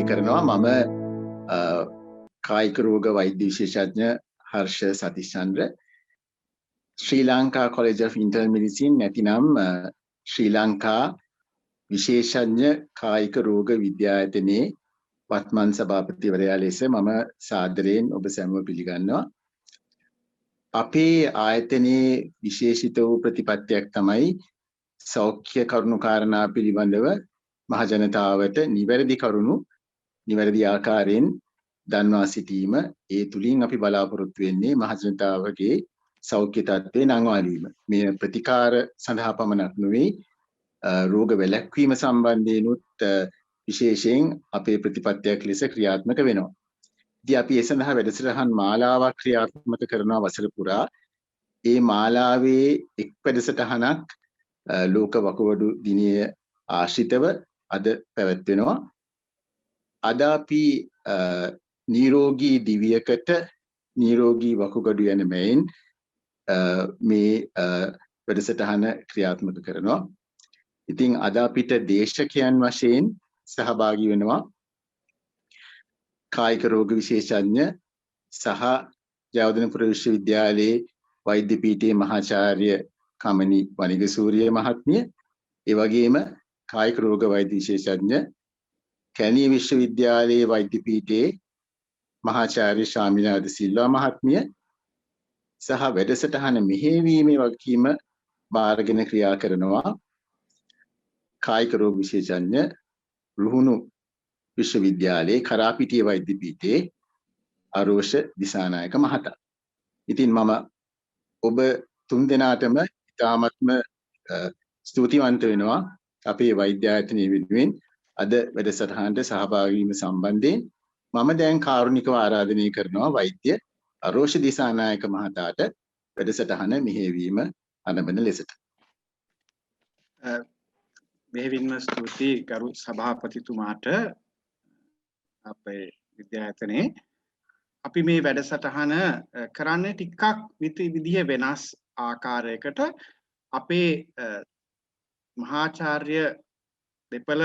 කරනවා මම කායික රෝග වෛද්‍ය විශේෂඥ Harsha Sathichandra Sri Lanka College of Internal Medicine නැතිනම් ශ්‍රී ලංකා විශේෂඥ කායික රෝග විද්‍යායතනයේ වත්මන් සභාපතිවරයා ලෙස මම සාදරයෙන් ඔබ සැමව පිළිගන්නවා. අපේ ආයතනයේ විශේෂිත වූ ප්‍රතිපත්තියක් තමයි සෞඛ්‍ය කරුණු කාරණා පිළිබඳව මහජනතාවට නිවැරදි කරුණු නිවැරදි ආකාරයෙන් දන්වා සිටීම. ඒ තුලින් අපි බලාපොරොත්තු වෙන්නේ මහජනතාවගේ සෞඛ්‍ය තත්ත්වේ නංවාලීම. මේ ප්‍රතිකාර සඳහා පමණක් නෙවෙයි රෝග වැළැක්වීම සම්බන්ධයෙන්ුත් විශේෂයෙන් අපේ ප්‍රතිපත්තියක් ලෙස ක්‍රියාත්මක වෙනවා. ඉතින් අපි ඒ සඳහා වැඩසටහන් මාලාවක් ක්‍රියාත්මක කරනවා වසර පුරා. ඒ මාලාවේ එක් වැඩසටහනක් ලෝක වකුගඩු දිනය ආශ්‍රිතව අද පැවැත්වෙනවා. අද අපි නිරෝගී දිවියකට නිරෝගී වකුගඩු යන මෙයින් මේ වැඩසටහන ක්‍රියාත්මක කරනවා. ඉතින් අද අපිට දේශකයන් වශයෙන් සහභාගී වෙනවා කායික රෝග විශේෂඥ සහ ජයවර්ධනපුර විශ්වවිද්‍යාලයේ වෛද්‍ය පීඨයේ මහාචාර්ය කමනි වනිගසූරිය මහත්මිය, ඒ වගේම කායික රෝග වෛද්‍ය විශේෂඥ කැලණිය විශ්වවිද්‍යාලයේ වෛද්‍ය පීඨයේ මහාචාර්ය ශාමිලාද සිල්වා මහත්මිය සහ වැඩසටහන මෙහෙයවීමේ වගකීම බාරගෙන ක්‍රියා කරනවා කායික රෝග විශේෂඥ රුහුණු විශ්වවිද්‍යාලයේ කරාපිටිය වෛද්‍ය පීඨයේ අරෝෂ දිසානායක මහතා. ඉතින් මම ඔබ තුන්දෙනාටම ඉතාමත්ම ස්තුතිවන්ත වෙනවා අපේ වෛද්‍ය ආයතනය වෙනුවෙන් අද වැඩසටහනට සහභාගී වීම සම්බන්ධයෙන්. මම දැන් කාරුණිකව ආරාධනය කරනවා වෛද්‍ය අරෝෂ දිසානායක මහතාට වැඩසටහන මෙහෙයවීම ආරම්භන ලෙසට. මෙහෙවින්ම ස්තුතියි ගරු සභාපතිතුමාට. අපේ විද්‍යායතනයේ අපි මේ වැඩසටහන කරන්නේ ටිකක් විදිහ වෙනස් ආකාරයකට. අපේ මහාචාර්ය දෙපළ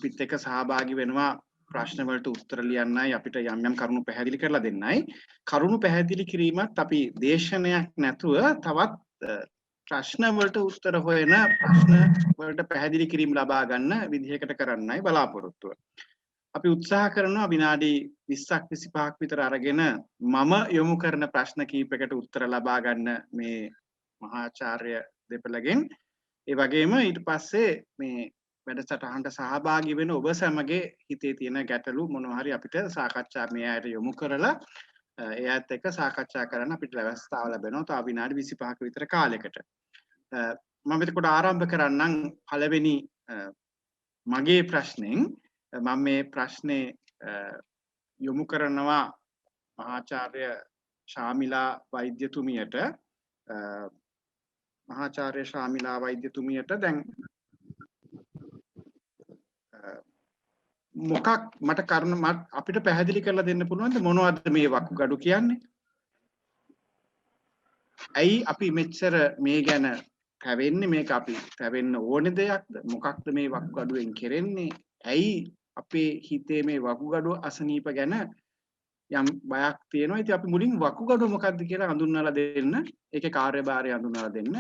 පිට එක සහභාගී වෙනවා ප්‍රශ්න වලට උත්තර ලියන්නයි අපිට යම් යම් කරුණු පැහැදිලි කරලා දෙන්නයි. කරුණු පැහැදිලි කිරීමත් අපි දේශනයක් නැතුව තවත් ප්‍රශ්න වලට උත්තර හොයන ප්‍රශ්න වලට පැහැදිලි කිරීම ලබා ගන්න විදිහකට කරන්නයි බලාපොරොත්තුව. අපි උත්සාහ කරනවා විනාඩි 20ක් 25ක් විතර අරගෙන මම යොමු කරන ප්‍රශ්න කීපයකට උත්තර ලබා ගන්න මේ මහාචාර්ය දෙපළගෙන්. ඒ වගේම ඊට පස්සේ මේ වැඩසටහනට සහභාගී වෙන ඔබ සැමගේ හිතේ තියෙන ගැටලු මොනවා හරි අපිට සාකච්ඡා මේ අයට යොමු කරලා ඒ අයත් එක්ක සාකච්ඡා කරන්න අපිට අවස්ථාව ලැබෙනවා තව විනාඩි 25ක විතර කාලයකට. මම එතකොට ආරම්භ කරන්නම් පළවෙනි මගේ ප්‍රශ්නෙන්. මම මේ ප්‍රශ්නේ යොමු කරනවා මහාචාර්ය ශාමිලා වෛද්‍යතුමියට. මහාචාර්ය ශාමිලා වෛද්‍යතුමියට දැන් මොකක් මට කරුණ අපිට පැහැදිලි කරලා දෙන්න පුළුවන්ද මොනවද මේ වකුගඩු කියන්නේ? ඇයි අපි මෙච්චර මේ ගැන පැවෙන්නේ? මේක අපි පැවෙන්න ඕනේ දෙයක්ද? මොකක්ද මේ වකුගඩුවෙන් කෙරෙන්නේ? ඇයි අපේ හිතේ මේ වකුගඩු අසනීප ගැන යම් බයක් තියෙනවා. ඉතින් අපි මුලින් වකුගඩු මොකක්ද කියලා හඳුන්වලා දෙන්න. ඒකේ කාර්යභාරය හඳුන්වලා දෙන්න.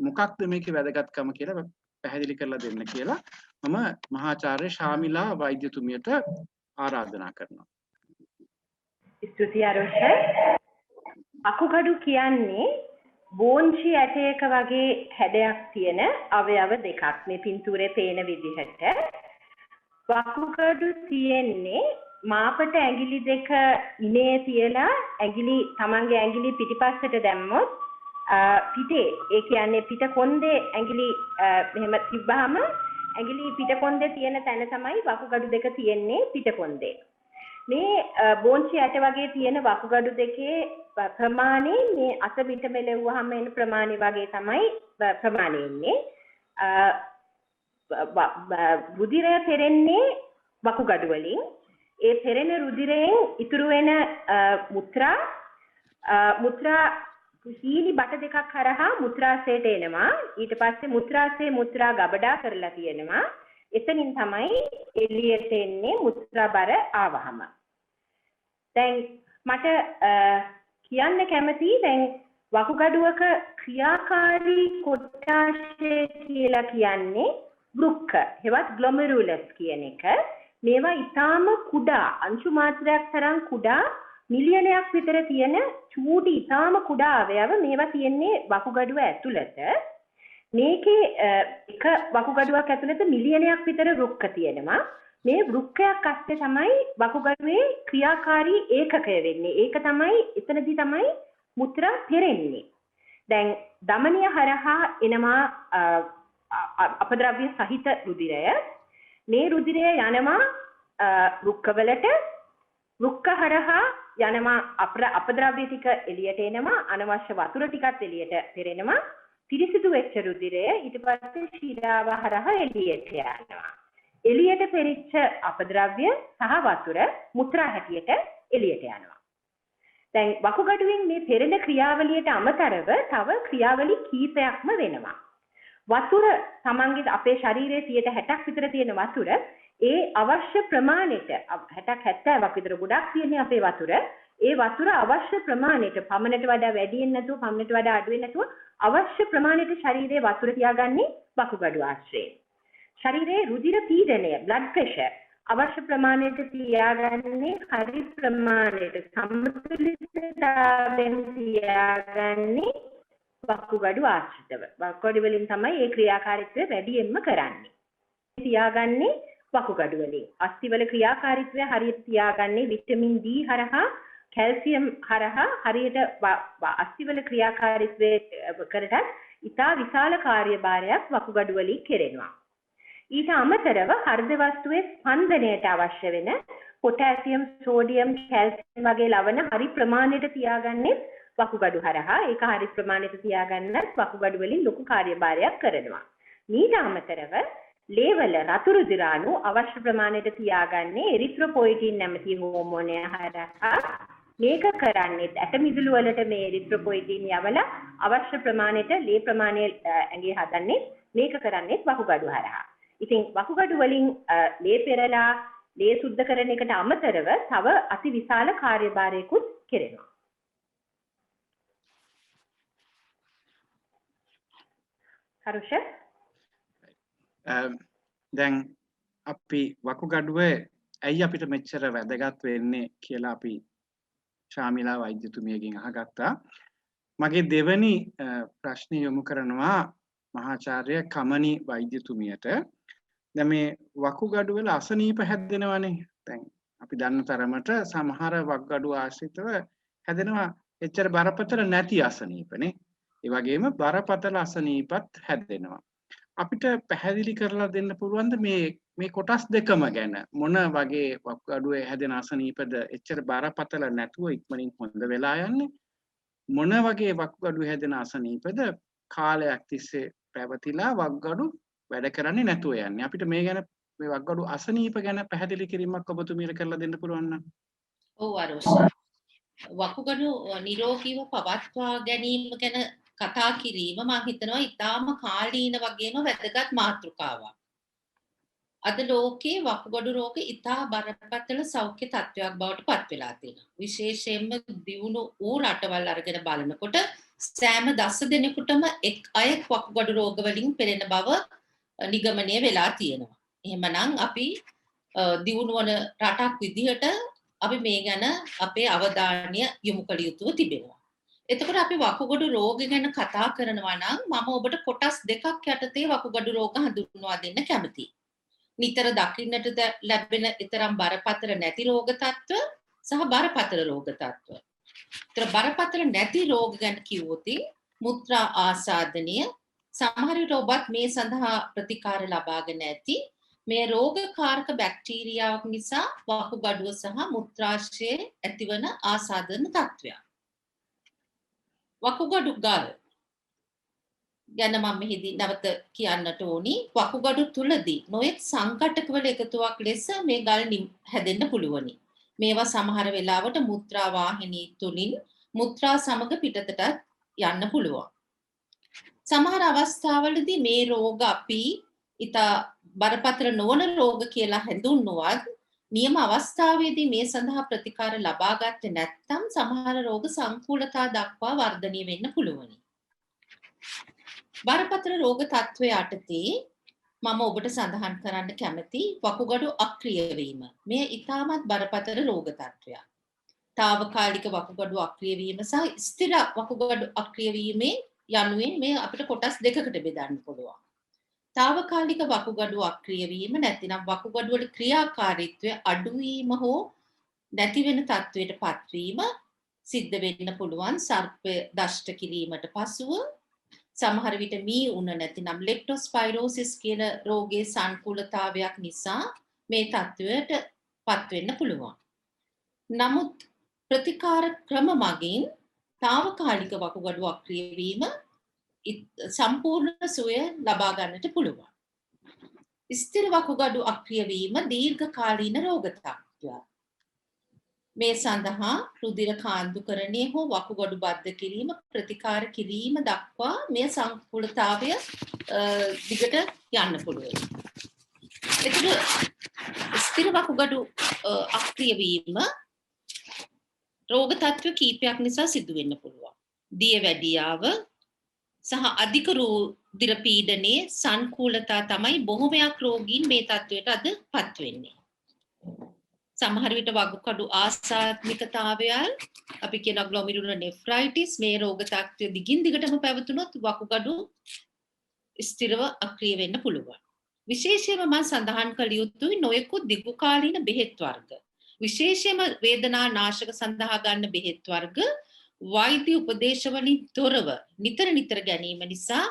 මොකක්ද මේකේ වැදගත්කම කියලා පැහැදිලි කරලා දෙන්න කියලා මම මහාචාර්ය ශාමිලා වෛද්‍යතුමියට ආරාධනා කරනවා. ස්තුතියි අරෝෂ. වකුගඩු කියන්නේ බෝන්චි ඇටයක වගේ හැඩයක් තියෙන අවයව දෙකක්. මේ පින්තූරේ පේන විදිහට වකුගඩු තියෙන්නේ මාපට ඇඟිලි දෙක ඉනේ තියලා ඇඟිලි තමන්ගේ ඇඟිලි පිටිපස්සට දැම්මොත් පිටේ ඒ කියන්නේ පිට කොන්දේ ඇඟිලි මෙහෙම තිබ්බහම ඇඟිලි පිට කොන්දේ තියෙන තැන තමයි වකුගඩු දෙක තියෙන්නේ පිට කොන්දේ. මේ බෝන්චි ඇට වගේ තියෙන වකුගඩු දෙකේ ප්‍රමාණය මේ අත පිට මෙලෙව්වහම එන ප්‍රමාණය වගේ තමයි ප්‍රමාණය ඉන්නේ. රුධිරය පෙරෙන්නේ වකුගඩු වලින්. ඒ පෙරෙන රුධිරයෙන් ඉතුරු වෙන මුත්‍රා හීලි බට දෙකක් හරහා මුත්‍රාශයට එනවා. ඊට පස්සේ මුත්‍රාශයේ මුත්‍රා ගබඩා කරලා තියෙනවා. එතනින් තමයි එළියට එන්නේ මුත්‍රා බර ආවහම. දැන් මට කියන්න කැමතියි දැන් වකුගඩුවක ක්‍රියාකාරී කොටාශය කියලා කියන්නේ වෘක්ක හෙවත් ග්ලොමෙරුලස් කියන එක. මේවා ඊටාම කුඩා අංශු මාත්‍රයක් තරම් කුඩා මිලියනයක් විතර තියෙන චූටි ඊටාම කුඩා අවයව මේවා තියෙන්නේ වකුගඩුව ඇතුළත. මේකේ එක වකුගඩුවක් ඇතුළත මිලියනයක් විතර වෘක්ක තියෙනවා. මේ වෘක්කයක් අස්සේ තමයි වකුගඩුවේ ක්‍රියාකාරී ඒකකය වෙන්නේ. ඒක තමයි එතනදී තමයි මුත්‍රා පෙරෙන්නේ. දැන් ධමනිය හරහා එනවා අපද්‍රව්‍ය සහිත රුධිරය. මේ රුධිරය යනවා වෘක්කවලට. වෘක්ක හරහා යනවා අපද්‍රව්‍ය ටික එළියට එනවා. අනවශ්‍ය වතුර ටිකත් එළියට පෙරෙනවා. පිරිසිදු වෙච්ච රුධිරය ඊට පස්සේ ශිරාව හරහා එළියට යනවා. එළියට පෙරිච්ච අපද්‍රව්‍ය සහ වතුර මුත්‍රා හැටියට එළියට යනවා. දැන් වකුගඩුවෙන් මේ පෙරෙන ක්‍රියාවලියට අමතරව තව ක්‍රියාවලි කීපයක්ම වෙනවා. වතුර තමන්ගේ අපේ ශරීරයේ 60ක් විතර තියෙන වතුර ඒ අවශ්‍ය ප්‍රමාණයට 60ක් 70ක් විතර ගොඩක් තියෙන අපේ වතුර ඒ වතුර අවශ්‍ය ප්‍රමාණයට පමණට වඩා වැඩි වෙන්නේ නැතුව පමණට වඩා අඩු වෙන්නේ නැතුව අවශ්‍ය ප්‍රමාණයට ශරීරයේ වතුර තියාගන්නේ වකුගඩු ආශ්‍රයෙන්. ශරීරයේ රුධිර පීඩනය blood pressure අවශ්‍ය ප්‍රමාණයට තියාගන්නේ හරි ප්‍රමාණයට සමතුලිතතාවයෙන් තියාගන්නේ වකුගඩු ආශ්‍රිතව. වකුගඩු වලින් තමයි මේ ක්‍රියාකාරීත්වය වැඩියෙන්ම කරන්නේ. තියාගන්නේ වකුගඩු වලින්. අස්ථි වල ක්‍රියාකාරීත්වය හරියට තියාගන්නේ විටමින් D හරහා කැල්සියම් හරහා හරියට අස්ථි වල ක්‍රියාකාරීත්වය කරටත් ඉතා විශාල කාර්යභාරයක් වකුගඩු වලින් කෙරෙනවා. ඊට අමතරව හෘද වස්තුවේ ස්පන්දනයට අවශ්‍ය වෙන පොටෑසියම්, සෝඩියම්, කැල්සියම් වගේ ලවණ හරි ප්‍රමාණයට තියාගන්නේ වකුගඩු හරහා. ඒක හරි ප්‍රමාණයට තියාගන්නත් වකුගඩු වලින් ලොකු කාර්යභාරයක් කරනවා. ඊට අමතරව ලේවල රතු රුධිරාණු අවශ්‍ය ප්‍රමාණයට තියාගන්නේ එරිත්‍රොපොයිටින් නැමැති හෝමෝනය හරහා. මේක කරන්නේ ඇටමිදුළු වලට මේ එරිත්‍රොපොයිටින් යවලා අවශ්‍ය ප්‍රමාණයට ලේ ප්‍රමාණය ඇඟේ හදන්නේ මේක කරන්නේ වකුගඩු හරහා. ඉතින් වකුගඩු වලින් ලේ පෙරලා ලේ සුද්ධ කරන එකට අමතරව තව අති විශාල කාර්යභාරයකුත් කෙරෙනවා. හරුෂ දැන් අපි වකුගඩුවේ ඇයි අපිට මෙච්චර වැදගත් වෙන්නේ කියලා අපි ශාමිලා වෛද්‍යතුමියගෙන් අහගත්තා. මගේ දෙවැනි ප්‍රශ්නේ යොමු කරනවා මහාචාර්ය කමනි වෛද්‍යතුමියට. දැන් මේ වකුගඩු වල අසනීප හැදෙනවනේ. දැන් අපි දන්න තරමට සමහර වකුගඩු ආශ්‍රිතව හැදෙනවා එච්චර බරපතල නැති අසනීපනේ. ඒ වගේම බරපතල අසනීපත් හැදෙනවා. අපිට පැහැදිලි කරලා දෙන්න පුළුවන්ද මේ කොටස් දෙකම ගැන? මොන වගේ වකුගඩුවේ හැදෙන අසනීපද එච්චර බරපතල නැතුව ඉක්මනින් හොඳ වෙලා යන්නේ? මොන වගේ වකුගඩු හැදෙන අසනීපද කාලයක් තිස්සේ පැවතිලා වකුගඩු වැඩ කරන්නේ නැතුව යන්නේ? අපිට මේ ගැන මේ වකුගඩු අසනීප ගැන පැහැදිලි කිරීමක් ඔබතුමීට කරලා දෙන්න පුළුවන් නම්? ඔව් අරුෂ. වකුගඩු නිරෝගීව පවත්වා ගැනීම ගැන කතා කිරීම මම හිතනවා ඉතාම කාලීන වගේම වැදගත් මාතෘකාවක්. අද ලෝකයේ වකුගඩු රෝග ඉතා බරපතල සෞඛ්‍ය තත්ත්වයක් බවට පත් වෙලා තියෙනවා. විශේෂයෙන්ම දියුණු වූ රටවල් අරගෙන බලනකොට සෑම 10 දෙනෙකුටම එක් අයෙක් වකුගඩු රෝග වලින් පෙළෙන බව නිගමනය වෙලා තියෙනවා. එහෙමනම් අපි දියුණු වන රටක් විදිහට අපි මේ ගැන අපේ අවධානය යොමු කළ යුතුව තිබෙනවා. එතකොට අපි වකුගඩු රෝග ගැන කතා කරනවා නම් මම ඔබට කොටස් දෙකක් යටතේ වකුගඩු රෝග හඳුන්වා දෙන්න කැමතියි. නිතර දකින්නට ලැබෙන ඊතරම් බරපතල නැති රෝග තත්ත්ව සහ බරපතල රෝග තත්ත්ව. ඒතර බරපතල නැති රෝග ගැන කිව්වොත් මුත්‍රා ආසාදනය සමහර විට ඔබත් මේ සඳහා ප්‍රතිකාර ලබාගෙන ඇති. මේ රෝගකාරක බැක්ටීරියාවක් නිසා වකුගඩුව සහ මුත්‍රාශයේ ඇතිවන ආසාදන තත්ත්වයක්. වකුගඩු ගල් ගැන මම මෙහිදී නැවත කියන්නට ඕනි. වකුගඩු තුලදී නොයෙක් සංකටකවල එකතුවක් ලෙස මේ ගල් හැදෙන්න පුළුවනි. මේවා සමහර වෙලාවට මුත්‍රා වාහිනී තුලින් මුත්‍රා සමග පිටතට යන්න පුළුවන්. සමහර අවස්ථාවලදී මේ රෝග අපි ඉතා බරපතල නොවන රෝග කියලා හැඳුන්වුවත් නියම අවස්ථාවේදී මේ සඳහා ප්‍රතිකාර ලබා ගත්තේ නැත්නම් සමහර රෝග සංකූලතා දක්වා වර්ධනය වෙන්න පුළුවනි. බරපතල රෝග තත්ත්වය යටතේ මම ඔබට සඳහන් කරන්න කැමති වකුගඩු අක්‍රිය වීම. මේ ඉතාමත් බරපතල රෝග තත්ත්වයක්. తాවකාලික වකුගඩු අක්‍රිය වීම සහ ස්ථිර වකුගඩු අක්‍රිය වීමේ යනුවෙන් මේ අපිට කොටස් දෙකකට බෙදන්න පුළුවන්. తాවකාලික වකුගඩු අක්‍රිය වීම නැතිනම් වකුගඩු වල ක්‍රියාකාරීත්වය අඩු වීම හෝ නැති වෙන තත්වයට පත්වීම සිද්ධ වෙන්න පුළුවන් සර්පය දෂ්ට කිරීමට පසුව. සමහර විට මී උණ නැතිනම් ලෙප්ටෝස්පයිරෝසිස් කියන රෝගයේ සංකූලතාවයක් නිසා මේ තත්වයට පත් වෙන්න පුළුවන්. නමුත් ප්‍රතිකාර ක්‍රම මගින් తాවකාලික වකුගඩු අක්‍රිය වීම සම්පූර්ණ සුවය ලබා ගන්නට පුළුවන්. ස්ථිර වකුගඩු අක්‍රිය වීම දීර්ඝකාලීන රෝග තත්ත්වයක්. මේ සඳහා රුධිර කාන්දුකරණය හෝ වකුගඩු බද්ධ කිරීම ප්‍රතිකාර කිරීම දක්වා මේ සංකූලතාවය දිගට යන්න පුළුවන්. එතකොට ස්ථිර වකුගඩු අක්‍රිය වීම රෝග තත්ත්ව කීපයක් නිසා සිදු වෙන්න පුළුවන්. දියවැඩියාව සහ අධික රුධිර පීඩනයේ සංකූලතා තමයි බොහොමයක් රෝගීන් මේ තත්ත්වයට අද පත් වෙන්නේ. සමහර විට වකුගඩු ආසාත්මිකතාවයල් අපි කියන ග්ලොමිරුලර් නෙෆ්‍රයිටිස් මේ රෝග තත්ත්වය දිගින් දිගටම පැවතුනොත් වකුගඩු ස්ථිරව අක්‍රිය වෙන්න පුළුවන්. විශේෂයෙන්ම මම සඳහන් කළ යුතුයි නොයෙකුත් දීර්ඝකාලීන බෙහෙත් වර්ග. විශේෂයෙන්ම වේදනා නාශක සඳහා ගන්න බෙහෙත් වර්ග වෛද්‍ය උපදේශ වලින් තොරව නිතර ගැනීම නිසා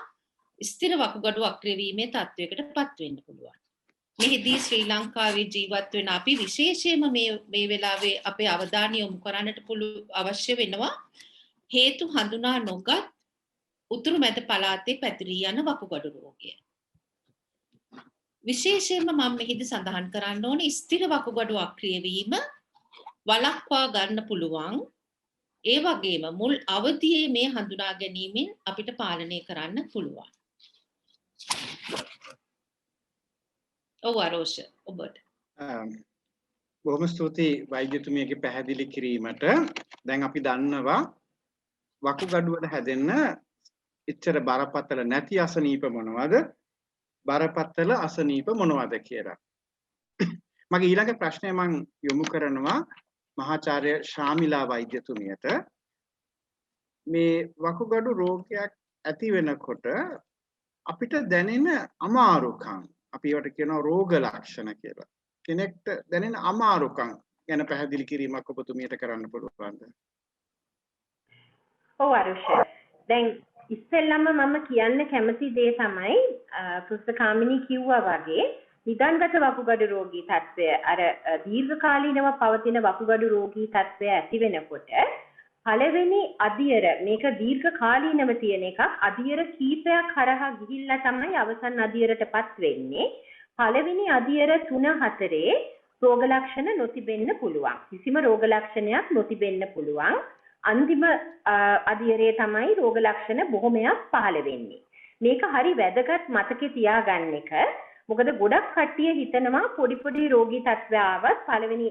ස්ථිර වකුගඩු අක්‍රිය වීමේ තත්වයකට පත් වෙන්න පුළුවන්. මෙහිදී ශ්‍රී ලංකාවේ ජීවත් වෙන අපි විශේෂයෙන්ම මේ වෙලාවේ අපේ අවධානය යොමු කරන්නට අවශ්‍ය වෙනවා හේතු හඳුනා නොගත් උතුරු මැද පළාතේ පැතිරී යන වකුගඩු රෝගය. විශේෂයෙන්ම මම මෙහිදී සඳහන් කරන්න ඕනේ ස්ථිර වකුගඩු අක්‍රිය වීම වළක්වා ගන්න පුළුවන්. ඒ වගේම මුල් අවධියේ මේ හඳුනා ගැනීමෙන් අපිට පාලනය කරන්න පුළුවන්. ඔව් ආරෝෂ ඔබට. බොහොම ස්තුතියි වෛද්‍යතුමියගේ පැහැදිලි කිරීමට. දැන් අපි දන්නවා වකුගඩු වල හැදෙන්න ඉච්ඡර බරපතල නැති අසනීප මොනවද? බරපතල අසනීප මොනවද කියලා. මගේ ඊළඟ ප්‍රශ්නය මම යොමු කරනවා මහාචාර්ය ශාමිලා වෛද්‍යතුමියට. මේ වකුගඩු රෝගයක් ඇති වෙනකොට අපිට දැනෙන අමාරුකම් අපි ඒවට කියනවා රෝග ලක්ෂණ කියලා. කෙනෙක්ට දැනෙන අමාරුකම් ගැන පැහැදිලි කිරීමක් ඔබතුමියට කරන්න පුළුවන්ද? ඔව් අරුෂ. දැන් ඉස්සෙල්ලම මම කියන්න කැමති දේ තමයි පුස්තකාමිනී කිව්වා වගේ නිදන්ගත වකුගඩු රෝගී තත්ත්වය අර දීර්ඝකාලීනව පවතින වකුගඩු රෝගී තත්ත්වය ඇති වෙනකොට පළවෙනි අදියර මේක දීර්ඝකාලීනව තියෙන එකක් අදියර කීපයක් හරහා ගිහිල්ලා තමයි අවසන් අදියරටපත් වෙන්නේ. පළවෙනි අදියර 3-4 රෝග ලක්ෂණ නොතිබෙන්න පුළුවන්. කිසිම රෝග ලක්ෂණයක් නොතිබෙන්න පුළුවන්. අන්තිම අදියරේ තමයි රෝග ලක්ෂණ බොහොමයක් පහළ වෙන්නේ. මේක හරි වැදගත් මතකේ තියාගන්න එක. මොකද ගොඩක් කට්ටිය හිතනවා පොඩි රෝගී තත්ත්වය ආවත් පළවෙනි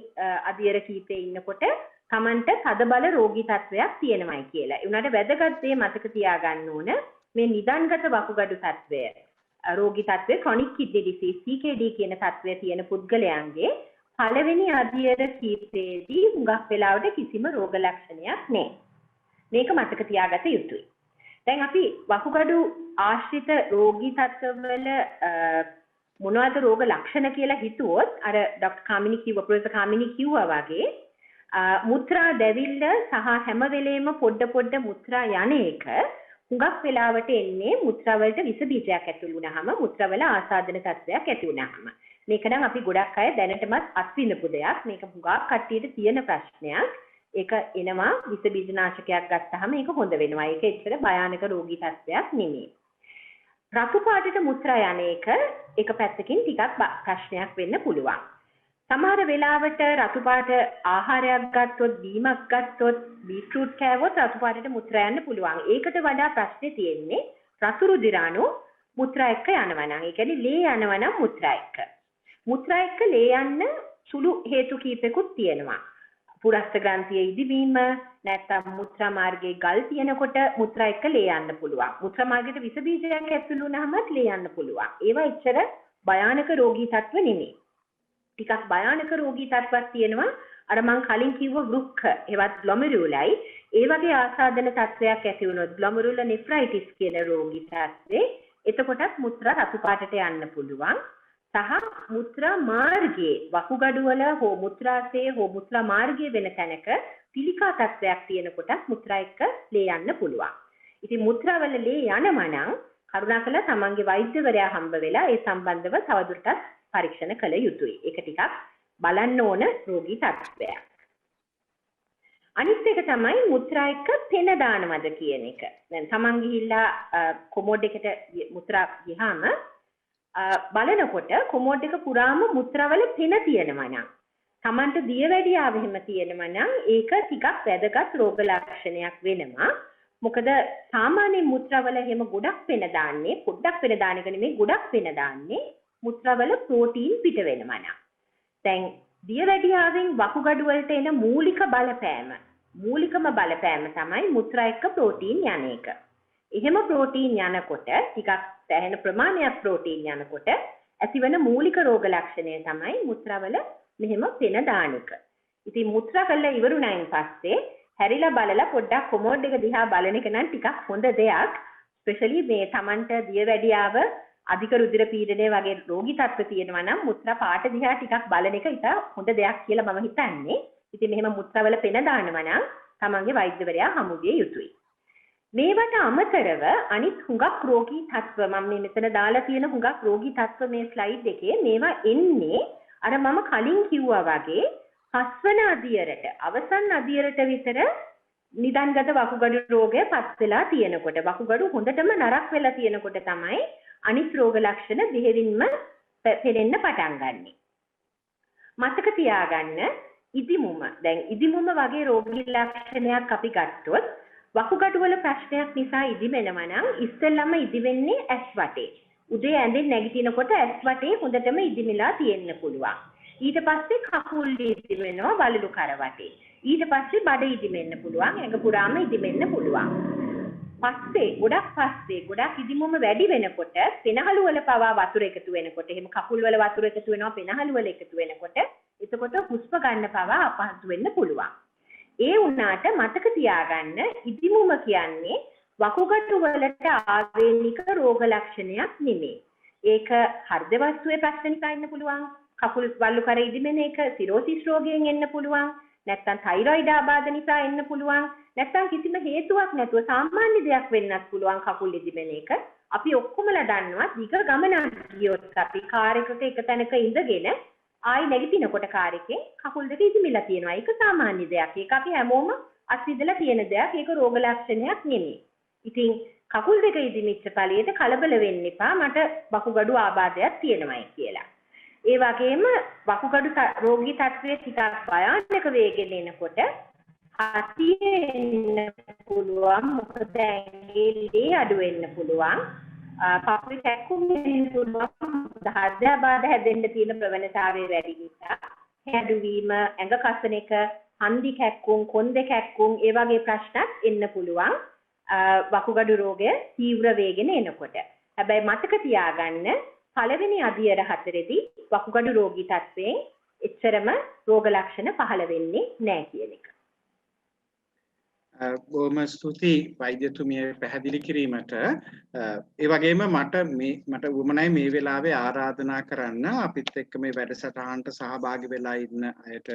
අදියර කීපේ ඉන්නකොට Tamanට තදබල රෝගී තත්ත්වයක් තියෙනවයි කියලා. ඒ උනාට වැදගත් දේ මතක තියාගන්න ඕන මේ නිදන්ගත වකුගඩු තත්ත්වය රෝගී තත්ත්වය chronic kidney disease CKD කියන තත්ත්වය තියෙන පුද්ගලයන්ගේ පළවෙනි අදියර කීපේදී හුඟක් වෙලාවට කිසිම රෝග ලක්ෂණයක් නැහැ. මේක මතක තියාගත යුතුයි. දැන් අපි වකුගඩු ආශ්‍රිත රෝගී තත්ත්වවල මොනවද රෝග ලක්ෂණ කියලා හිතුවොත් අර ડોක්ටර් කාමිනී කිව්වා ප්‍රොෆෙසර් කාමිනී කිව්වා වගේ මුත්‍රා දැවිල්ල සහ හැම වෙලේම පොඩ මුත්‍රා යන එක හුඟක් වෙලාවට එන්නේ මුත්‍රා වලට විස බීජයක් ඇතුළු වුණාම මුත්‍රා වල ආසාදන තත්ත්වයක් ඇති වුණාම මේක නම් අපි ගොඩක් අය දැනටමත් අත්විඳපු දෙයක්. මේක හුඟක් කට්ටියට තියෙන ප්‍රශ්නයක්. ඒක එනවා විස බීජනාශකයක් ගත්තාම ඒක හොඳ වෙනවා. ඒක ඇත්තට භයානක රෝගී තත්ත්වයක් නෙමෙයි. රතු පාටට මුත්‍රා යන එක පැත්තකින් ටිකක් ප්‍රශ්නයක් වෙන්න පුළුවන්. සමහර වෙලාවට රතු පාට ආහාරයක් ගත්තොත් බීමක් ගත්තොත් බීට්‍රූට් කෑවොත් රතු පාටට මුත්‍රා යන්න පුළුවන්. ඒකට වඩා ප්‍රශ්නේ තියෙන්නේ රතු රුධිර අණු මුත්‍රා එක්ක යනවා නම් ඒ කියන්නේ ලේ යනවා නම් මුත්‍රා එක්ක. මුත්‍රා එක්ක ලේ යන්න සුළු හේතු කීපෙකුත් තියෙනවා. පුරස්ත ග්‍රන්ථියේ ඉදිවීම නැත්නම් මුත්‍රා මාර්ගයේ ගල් තියෙනකොට මුත්‍රා එක්ක ලේ යන්න පුළුවන්. මුත්‍රා මාර්ගයට විස බීජයක් ඇතුළු වුණාමත් ලේ යන්න පුළුවන්. ඒවා එච්චර භයානක රෝගී තත්ත්ව නෙමෙයි. ටිකක් භයානක රෝගී තත්ත්වයක් තියෙනවා. අර මං කලින් කිව්ව වෘක්ක ඒවත් ග්ලොමරියුලයි ඒ වගේ ආසාදන තත්ත්වයක් ඇති වුණොත් ග්ලොමරියුලර් නෙෆ්‍රයිටිස් කියන රෝගී තත්ත්වේ එතකොටත් මුත්‍රා රතු පාටට යන්න පුළුවන්. සහ මුත්‍රා මාර්ගයේ වකුගඩු වල හෝ මුත්‍රාශයේ හෝ මුත්‍රා මාර්ගයේ වෙන තැනක පිළිකා තත්ත්වයක් තියෙනකොටත් මුත්‍රා එක්ක ලේ යන්න පුළුවන්. ඉතින් මුත්‍රා වල ලේ යනවා නම් කරුණාකරලා තමන්ගේ වෛද්‍යවරයා හම්බ වෙලා ඒ සම්බන්ධව තවදුරටත් පරීක්ෂණ කළ යුතුයි. ඒක ටිකක් බලන්න ඕන රෝගී තත්ත්වයක්. අනිත් එක තමයි මුත්‍රා එක්ක පෙන දානවද කියන එක. දැන් තමන් ගිහිල්ලා කොමෝඩ් එකට මුත්‍රා ගියාම බලනකොට කොමෝඩ් එක පුරාම මුත්‍රාවල පෙන තියෙනවා නම් තමන්ට දියවැඩියාව එහෙම තියෙනවා නම් ඒක ටිකක් වැදගත් රෝග ලක්ෂණයක් වෙනවා. මොකද සාමාන්‍ය මුත්‍රාවල එහෙම ගොඩක් පෙන දාන්නේ පොඩ්ඩක් පෙන දාන එක නෙමෙයි ගොඩක් පෙන දාන්නේ මුත්‍රාවල ප්‍රෝටීන් පිට වෙනවා නම්. දැන් දියවැඩියාවෙන් වකුගඩු වලට එන මූලිකම බලපෑම තමයි මුත්‍රා එක්ක ප්‍රෝටීන් යන එක. එහෙම ප්‍රෝටීන් යනකොට ටිකක් දැනෙන ප්‍රමාණයක් ප්‍රෝටීන් යනකොට ඇතිවන මූලික රෝග ලක්ෂණය තමයි මුත්‍රාවල මෙහෙම පෙන දාන එක. ඉතින් මුත්‍රා කළා ඉවරුණායින් පස්සේ හැරිලා බලලා පොඩ්ඩක් කොමෝඩ් එක දිහා බලන එක නම් ටිකක් හොඳ දෙයක්. ස්පෙෂලි මේ Tamanට දියවැඩියාව අධික රුධිර පීඩනය වගේ රෝගී තත්ත්ව තියෙනවා නම් මුත්‍රා පාට දිහා ටිකක් බලන එක ඉතා හොඳ දෙයක් කියලා මම හිතන්නේ. ඉතින් මෙහෙම මුත්‍රාවල පෙන දානවා නම් තමන්ගේ වෛද්‍යවරයා හමු විය යුතුයි. මේවට අමතරව අනිත් හුඟක් රෝගී තත්ත්ව මම මේ මෙතන දාලා තියෙන හුඟක් රෝගී තත්ත්ව මේ ස්ලයිඩ් එකේ මේවා එන්නේ අර මම කලින් කිව්වා වගේ පස්වන අදියරට අවසන් අදියරට විතර නිදන්ගත වකුගඩු රෝගය පත් වෙලා තියෙනකොට වකුගඩු හොඳටම නරක් වෙලා තියෙනකොට තමයි අනිත් රෝග ලක්ෂණ බෙහෙවින්ම පෙනෙන්න පටන් ගන්නෙ. මතක තියාගන්න ඉදිමුම දැන් ඉදිමුම වගේ රෝගී ලක්ෂණයක් අපි ගත්තොත් වකුගඩු වල ප්‍රශ්නයක් නිසා ඉදිමෙනවා නම් ඉස්සෙල්ලම ඉදිවෙන්නේ ඇස් වටේ. උදේ ඇඳෙන් නැගිටිනකොට ඇස් වටේ හොඳටම ඉදිමිලා තියෙන්න පුළුවන්. ඊට පස්සේ කකුල් ඉදිමෙනවා වලලු කර වටේ. ඊට පස්සේ බඩ ඉදිමෙන්න පුළුවන්. ඇඟ පුරාම ඉදිමෙන්න පුළුවන්. ගොඩක් ඉදිමුම වැඩි වෙනකොට පෙනහළු වල පවා වතුර එකතු වෙනකොට එහෙම කකුල් වල වතුර එකතු වෙනවා පෙනහළු වල එකතු වෙනකොට එතකොට හුස්ම ගන්න පවා අපහසු වෙන්න පුළුවන්. ඒ වුණාට මතක තියාගන්න ඉදිමුම කියන්නේ වකුගඩු වලට ආවේනික රෝග ලක්ෂණයක් නෙමෙයි. ඒක හෘද වස්තුවේ ප්‍රශ්න නිසා ඉන්න පුළුවන්. කකුල් වලු කර ඉදිමෙන එක සිරෝසිස් රෝගයෙන් එන්න පුළුවන්. නැත්නම් තයිරොයිඩ් ආබාධ නිසා එන්න පුළුවන්. නැත්නම් කිසිම හේතුවක් නැතුව සාමාන්‍ය දෙයක් වෙන්නත් පුළුවන් කකුල් ඉදිමෙන එක. අපි ඔක්කොමලා දන්නවා දිග ගමනක් ගියොත් අපි කාර් එකක එක තැනක ඉඳගෙන ආයි නැගිටිනකොට කාර් එකේ කකුල් දෙක ඉදිමිලා තියෙනවා. ඒක සාමාන්‍ය දෙයක්. ඒක අපි හැමෝම අත්විඳලා තියෙන දෙයක්. ඒක රෝග ලක්ෂණයක් නෙමෙයි. ඉතින් කකුල් දෙක ඉදිමිච්ච ඵලයේද කලබල වෙන්න එපා. මට වකුගඩු ආබාධයක් තියෙනවායි කියලා. ඒ වගේම වකුගඩු රෝගී තත්ත්වයේ ටිකක් භයානක වේගෙන් එනකොට හතියෙන්න පුළුවන්. මොකද ඇඟිලි අඩු වෙන්න පුළුවන්. පපුවේ කැක්කුම් වෙන්න පුළුවන්. හෘද ආබාධ හැදෙන්න තියෙන ප්‍රවණතාවය වැඩි නිසා හැඩුවීම, ඇඟ කසන එක, හන්දි කැක්කුම්, කොන්දේ කැක්කුම් ඒ වගේ ප්‍රශ්නත් එන්න පුළුවන්. වකුගඩු රෝගය තීව්‍ර වේගෙන එනකොට. හැබැයි මතක තියාගන්න පළවෙනි අදියර හතරේදී වකුගඩු රෝගී තත්ත්වයෙන් එච්චරම රෝග ලක්ෂණ පහළ වෙන්නේ නැහැ කියන එක. බොහොම ස්තුතියි වෛද්‍යතුමිය පැහැදිලි කිරීමට. ඒ වගේම මට වුමනයි මේ වෙලාවේ ආරාධනා කරන්න අපිත් එක්ක මේ වැඩසටහනට සහභාගී වෙලා ඉන්න අයට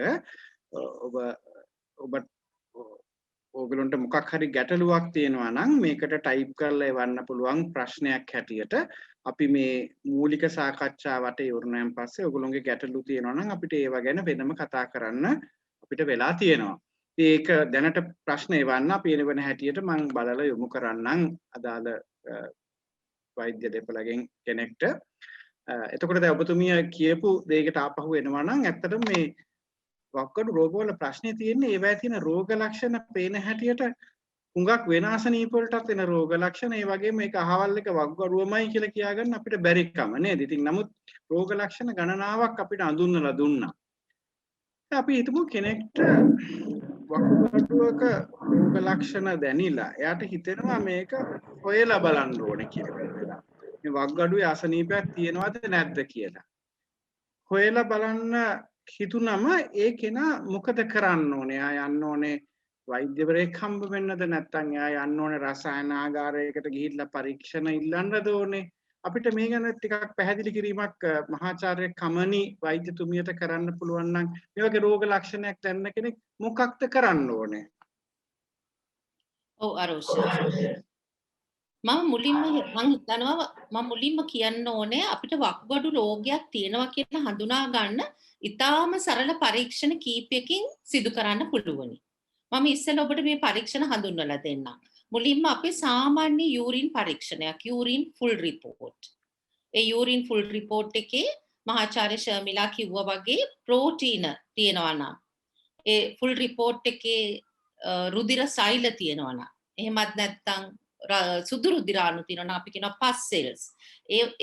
ඔයගලන්ට මොකක් හරි ගැටලුවක් තියෙනවා නම් මේකට ටයිප් කරලා එවන්න පුළුවන් ප්‍රශ්නයක් හැටියට. අපි මේ මූලික සාකච්ඡාවට යොමුනන් පස්සේ ඔයගලොන්ගේ ගැටලු තියෙනවා නම් අපිට ඒව ගැන වෙනම කතා කරන්න අපිට වෙලා තියෙනවා. ඒක දැනට ප්‍රශ්න එවන්න අපි එනවන හැටියට මම බලලා යොමු කරන්නම් අදාළ වෛද්‍ය දෙපළගෙන් කෙනෙක්ට. එතකොට දැන් ඔබතුමිය කියපු දෙයකට ආපහු එනවා නම් ඇත්තටම මේ වකුගඩු රෝගවල ප්‍රශ්නේ තියෙන්නේ ඒවැය තියෙන රෝග ලක්ෂණ පේන හැටියට හුඟක් වෙන අසනීප වලටත් එන රෝග ලක්ෂණ ඒ වගේම මේක අහවල් එක වග්ගරුවමයි කියලා කියාගන්න අපිට බැරි කම නේද? ඉතින් නමුත් රෝග ලක්ෂණ ගණනාවක් අපිට අඳුන්වලා දුන්නා. අපි හිතමු කෙනෙක්ට වකුගඩුවක රෝග ලක්ෂණ දැනිලා එයාට හිතෙනවා මේක හොයලා බලන්න ඕනේ කියලා. මේ වකුගඩුවේ අසනීපයක් තියෙනවද නැද්ද කියලා. හොයලා බලන්න හිතුනම ඒ කෙනා මොකද කරන්න ඕනේ? එයා යන්න ඕනේ වෛද්‍යවරයෙක් හම්බ වෙන්නද නැත්නම් එයා යන්න ඕනේ රසායනාගාරයකට ගිහිල්ලා පරීක්ෂණ ඉල්ලන්නද ඕනේ? අපිට මේ ගැන ටිකක් පැහැදිලි කිරීමක් මහාචාර්ය කමනි වෛද්‍යතුමියට කරන්න පුළුවන් නම් මේ වගේ රෝග ලක්ෂණයක් දැනෙන කෙනෙක් මොකක්ද කරන්න ඕනේ? ඔව් අරෝෂා. මම මුලින්ම කියන්න ඕනේ අපිට වකුගඩු රෝගයක් තියෙනවා කියලා හඳුනා ගන්න ඉතාම සරල පරීක්ෂණ කීපයකින් සිදු කරන්න පුළුවනි. මම ඉස්සෙල්ලා ඔබට මේ පරීක්ෂණ හඳුන්වලා දෙන්නම්. මුලින්ම අපේ සාමාන්‍ය යූරින් පරීක්ෂණයක් යූරින් ෆුල් රිපෝට්. ඒ යූරින් ෆුල් රිපෝට් එකේ මහාචාර්ය ශර්මිලා කිව්වා වගේ ප්‍රෝටීන තියෙනවා නම් ඒ ෆුල් රිපෝට් එකේ රුධිර සෛල තියෙනවා නම් එහෙමත් නැත්නම් සුදු රුධිරාණු තියෙනවා නම් අපි කියනවා පස් සෙල්ස්.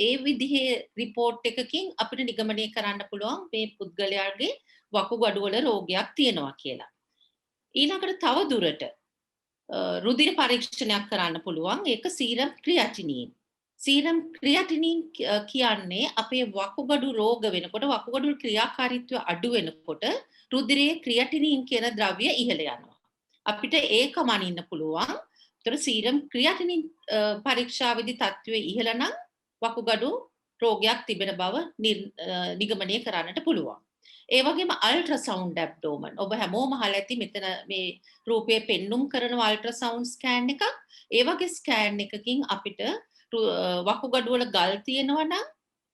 ඒ විදිහේ රිපෝට් එකකින් අපිට නිගමනය කරන්න පුළුවන් මේ පුද්ගලයාගේ වකුගඩු වල රෝගයක් තියෙනවා කියලා. ඊළඟට තව දුරට රුධිර පරීක්ෂණයක් කරන්න පුළුවන්. ඒක සීරම් ක්‍රියැටිනින්. සීරම් ක්‍රියැටිනින් කියන්නේ අපේ වකුගඩු රෝග වෙනකොට වකුගඩු ක්‍රියාකාරීත්වය අඩු වෙනකොට රුධිරයේ ක්‍රියැටිනින් කියන ද්‍රව්‍ය ඉහළ යනවා. අපිට ඒක මනින්න පුළුවන්. ඒතර සීරම් ක්‍රියැටිනින් පරීක්ෂාවේදී තත්ත්වය ඉහළ නම් වකුගඩු රෝගයක් තිබෙන බව නිගමනය කරන්නට පුළුවන්. ඒ වගේම අල්ට්‍රාසවුන්ඩ් ඇබ්ඩෝමන්. ඔබ හැමෝම අහලා ඇති මෙතන මේ රූපයේ පෙන්눔 කරන අල්ට්‍රාසවුන්ඩ් ස්කෑන් එකක්. ඒ වගේ ස්කෑන් එකකින් අපිට වකුගඩු වල ගල් තියෙනවා නම්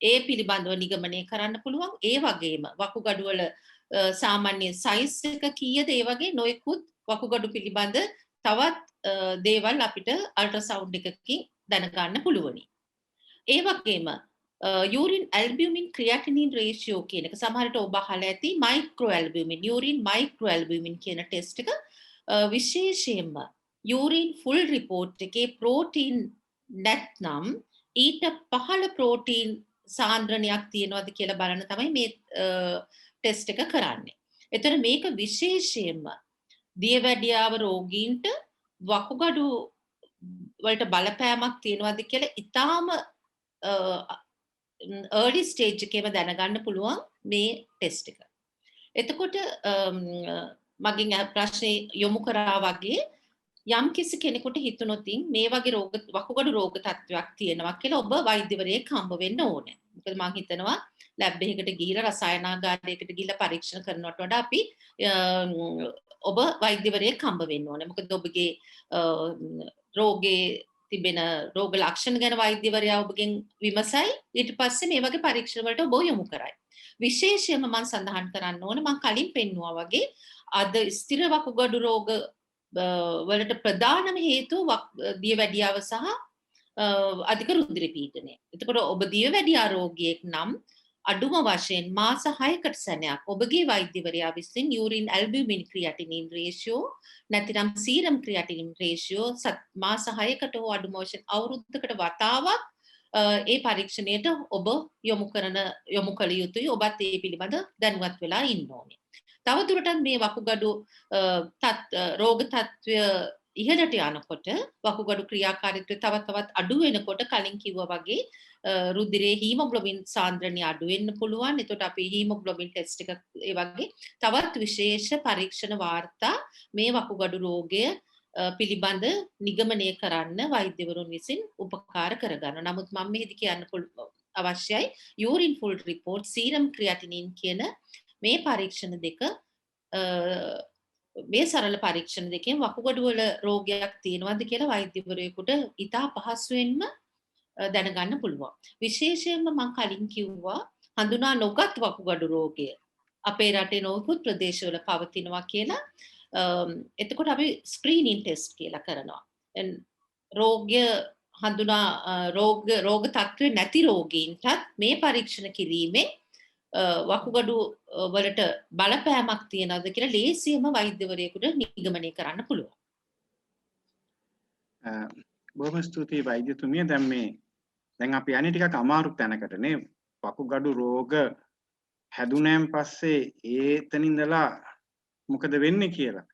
ඒ පිළිබඳව නිගමනය කරන්න පුළුවන්. ඒ වගේම වකුගඩු වල සාමාන්‍ය සයිස් එක කීයද ඒ වගේ නොයෙකුත් වකුගඩු පිළිබඳ තවත් දේවල් අපිට අල්ට්‍රාසවුන්ඩ් එකකින් දැනගන්න පුළුවනි. ඒ වගේම urine albumin creatinine ratio කියන එක සමහරට ඔබ අහලා ඇති microalbumin urine microalbumin කියන ටෙස්ට් එක විශේෂයෙන්ම urine full report එකේ ප්‍රෝටීන් නැත්නම් ඊට පහළ ප්‍රෝටීන් සාන්ද්‍රණයක් තියෙනවද කියලා බලන්න තමයි මේ ටෙස්ට් එක කරන්නේ. එතන මේක විශේෂයෙන්ම දියවැඩියාව රෝගීන්ට වකුගඩු වලට බලපෑමක් තියෙනවද කියලා ඊටාම early stage එකේම දැනගන්න පුළුවන් මේ ටෙස්ට් එක. එතකොට මගෙන් ප්‍රශ්නේ යොමු කරා වගේ යම් කිසි කෙනෙකුට හිතුනොත් මේ වගේ වකුගඩු රෝග තත්ත්වයක් තියෙනවා කියලා ඔබ වෛද්‍යවරයෙක් හම්බ වෙන්න ඕනේ. මොකද මම හිතනවා ලැබ් එකකට ගිහිල්ලා රසායනාගාරයකට ගිහිල්ලා පරීක්ෂණ කරනවට වඩා අපි ඔබ වෛද්‍යවරයෙක් හම්බ වෙන්න ඕනේ. මොකද ඔබගේ රෝගේ තිබෙන රෝග ලක්ෂණ ගැන වෛද්‍යවරයා ඔබගෙන් විමසයි. ඊට පස්සේ මේ වගේ පරීක්ෂණ වලට ඔබ යොමු කරයි. විශේෂයෙන්ම මම සඳහන් කරන්න ඕනේ මම කලින් පෙන්නුවා වගේ අද ස්ථිර වකුගඩු රෝග වලට ප්‍රධානම හේතුව දියවැඩියාව සහ අධික රුධිර පීඩනය. එතකොට ඔබ දියවැඩියා රෝගියෙක් නම් අඩුම වශයෙන් මාස 6කට සැරයක් ඔබගේ වෛද්‍යවරයා විසින් urine albumin creatinine ratio නැතිනම් serum creatinine ratio මාස 6කට හෝ අඩුම වශයෙන් අවුරුද්දකට වතාවක් ඒ පරීක්ෂණයට ඔබ යොමු කළ යුතුයි. ඔබත් ඒ පිළිබඳ දැනුවත් වෙලා ඉන්න ඕනේ. තව දුරටත් මේ වකුගඩු රෝග තත්ත්වය ඉහළට යනකොට වකුගඩු ක්‍රියාකාරීත්වය තවත් අඩු වෙනකොට කලින් කිව්වා වගේ රුධිරයේ හීමොග්ලොබින් සාන්ද්‍රණය අඩු වෙන්න පුළුවන්. එතකොට අපි හීමොග්ලොබින් ටෙස්ට් එක ඒ වගේ තවත් විශේෂ පරීක්ෂණ වාර්තා මේ වකුගඩු රෝගය පිළිබඳ නිගමනය කරන්න වෛද්‍යවරුන් විසින් උපකාර කරගන්නවා. නමුත් මම මෙහිදී කියන්න අවශ්‍යයි urine full report serum creatinine කියන මේ පරීක්ෂණ දෙක මේ සරල පරීක්ෂණ දෙකෙන් වකුගඩු වල රෝගයක් තියෙනවද කියලා වෛද්‍යවරයෙකුට ඉතා පහසුවෙන්ම දැනගන්න පුළුවන්. විශේෂයෙන්ම මම කලින් කිව්වා හඳුනා නොගත් වකුගඩු රෝගය අපේ රටේ නොයෙකුත් ප්‍රදේශවල පවතිනවා කියලා. එතකොට අපි ස්ක්‍රීනින් ටෙස්ට් කියලා කරනවා. රෝගය හඳුනා රෝග තත්ත්වය නැති රෝගීන්ටත් මේ පරීක්ෂණ කිරීමෙන් වකුගඩු වලට බලපෑමක් තියනවද කියලා ලේසියෙන්ම වෛද්‍යවරයෙකුට නිගමනය කරන්න පුළුවන්. බොහොම ස්තුතියි වෛද්‍යතුමිය. දැන් අපි යන්නේ ටිකක් අමාරු තැනකටනේ. වකුගඩු රෝග හැදුනෑන් පස්සේ ඒතන ඉඳලා මොකද වෙන්නේ කියලා.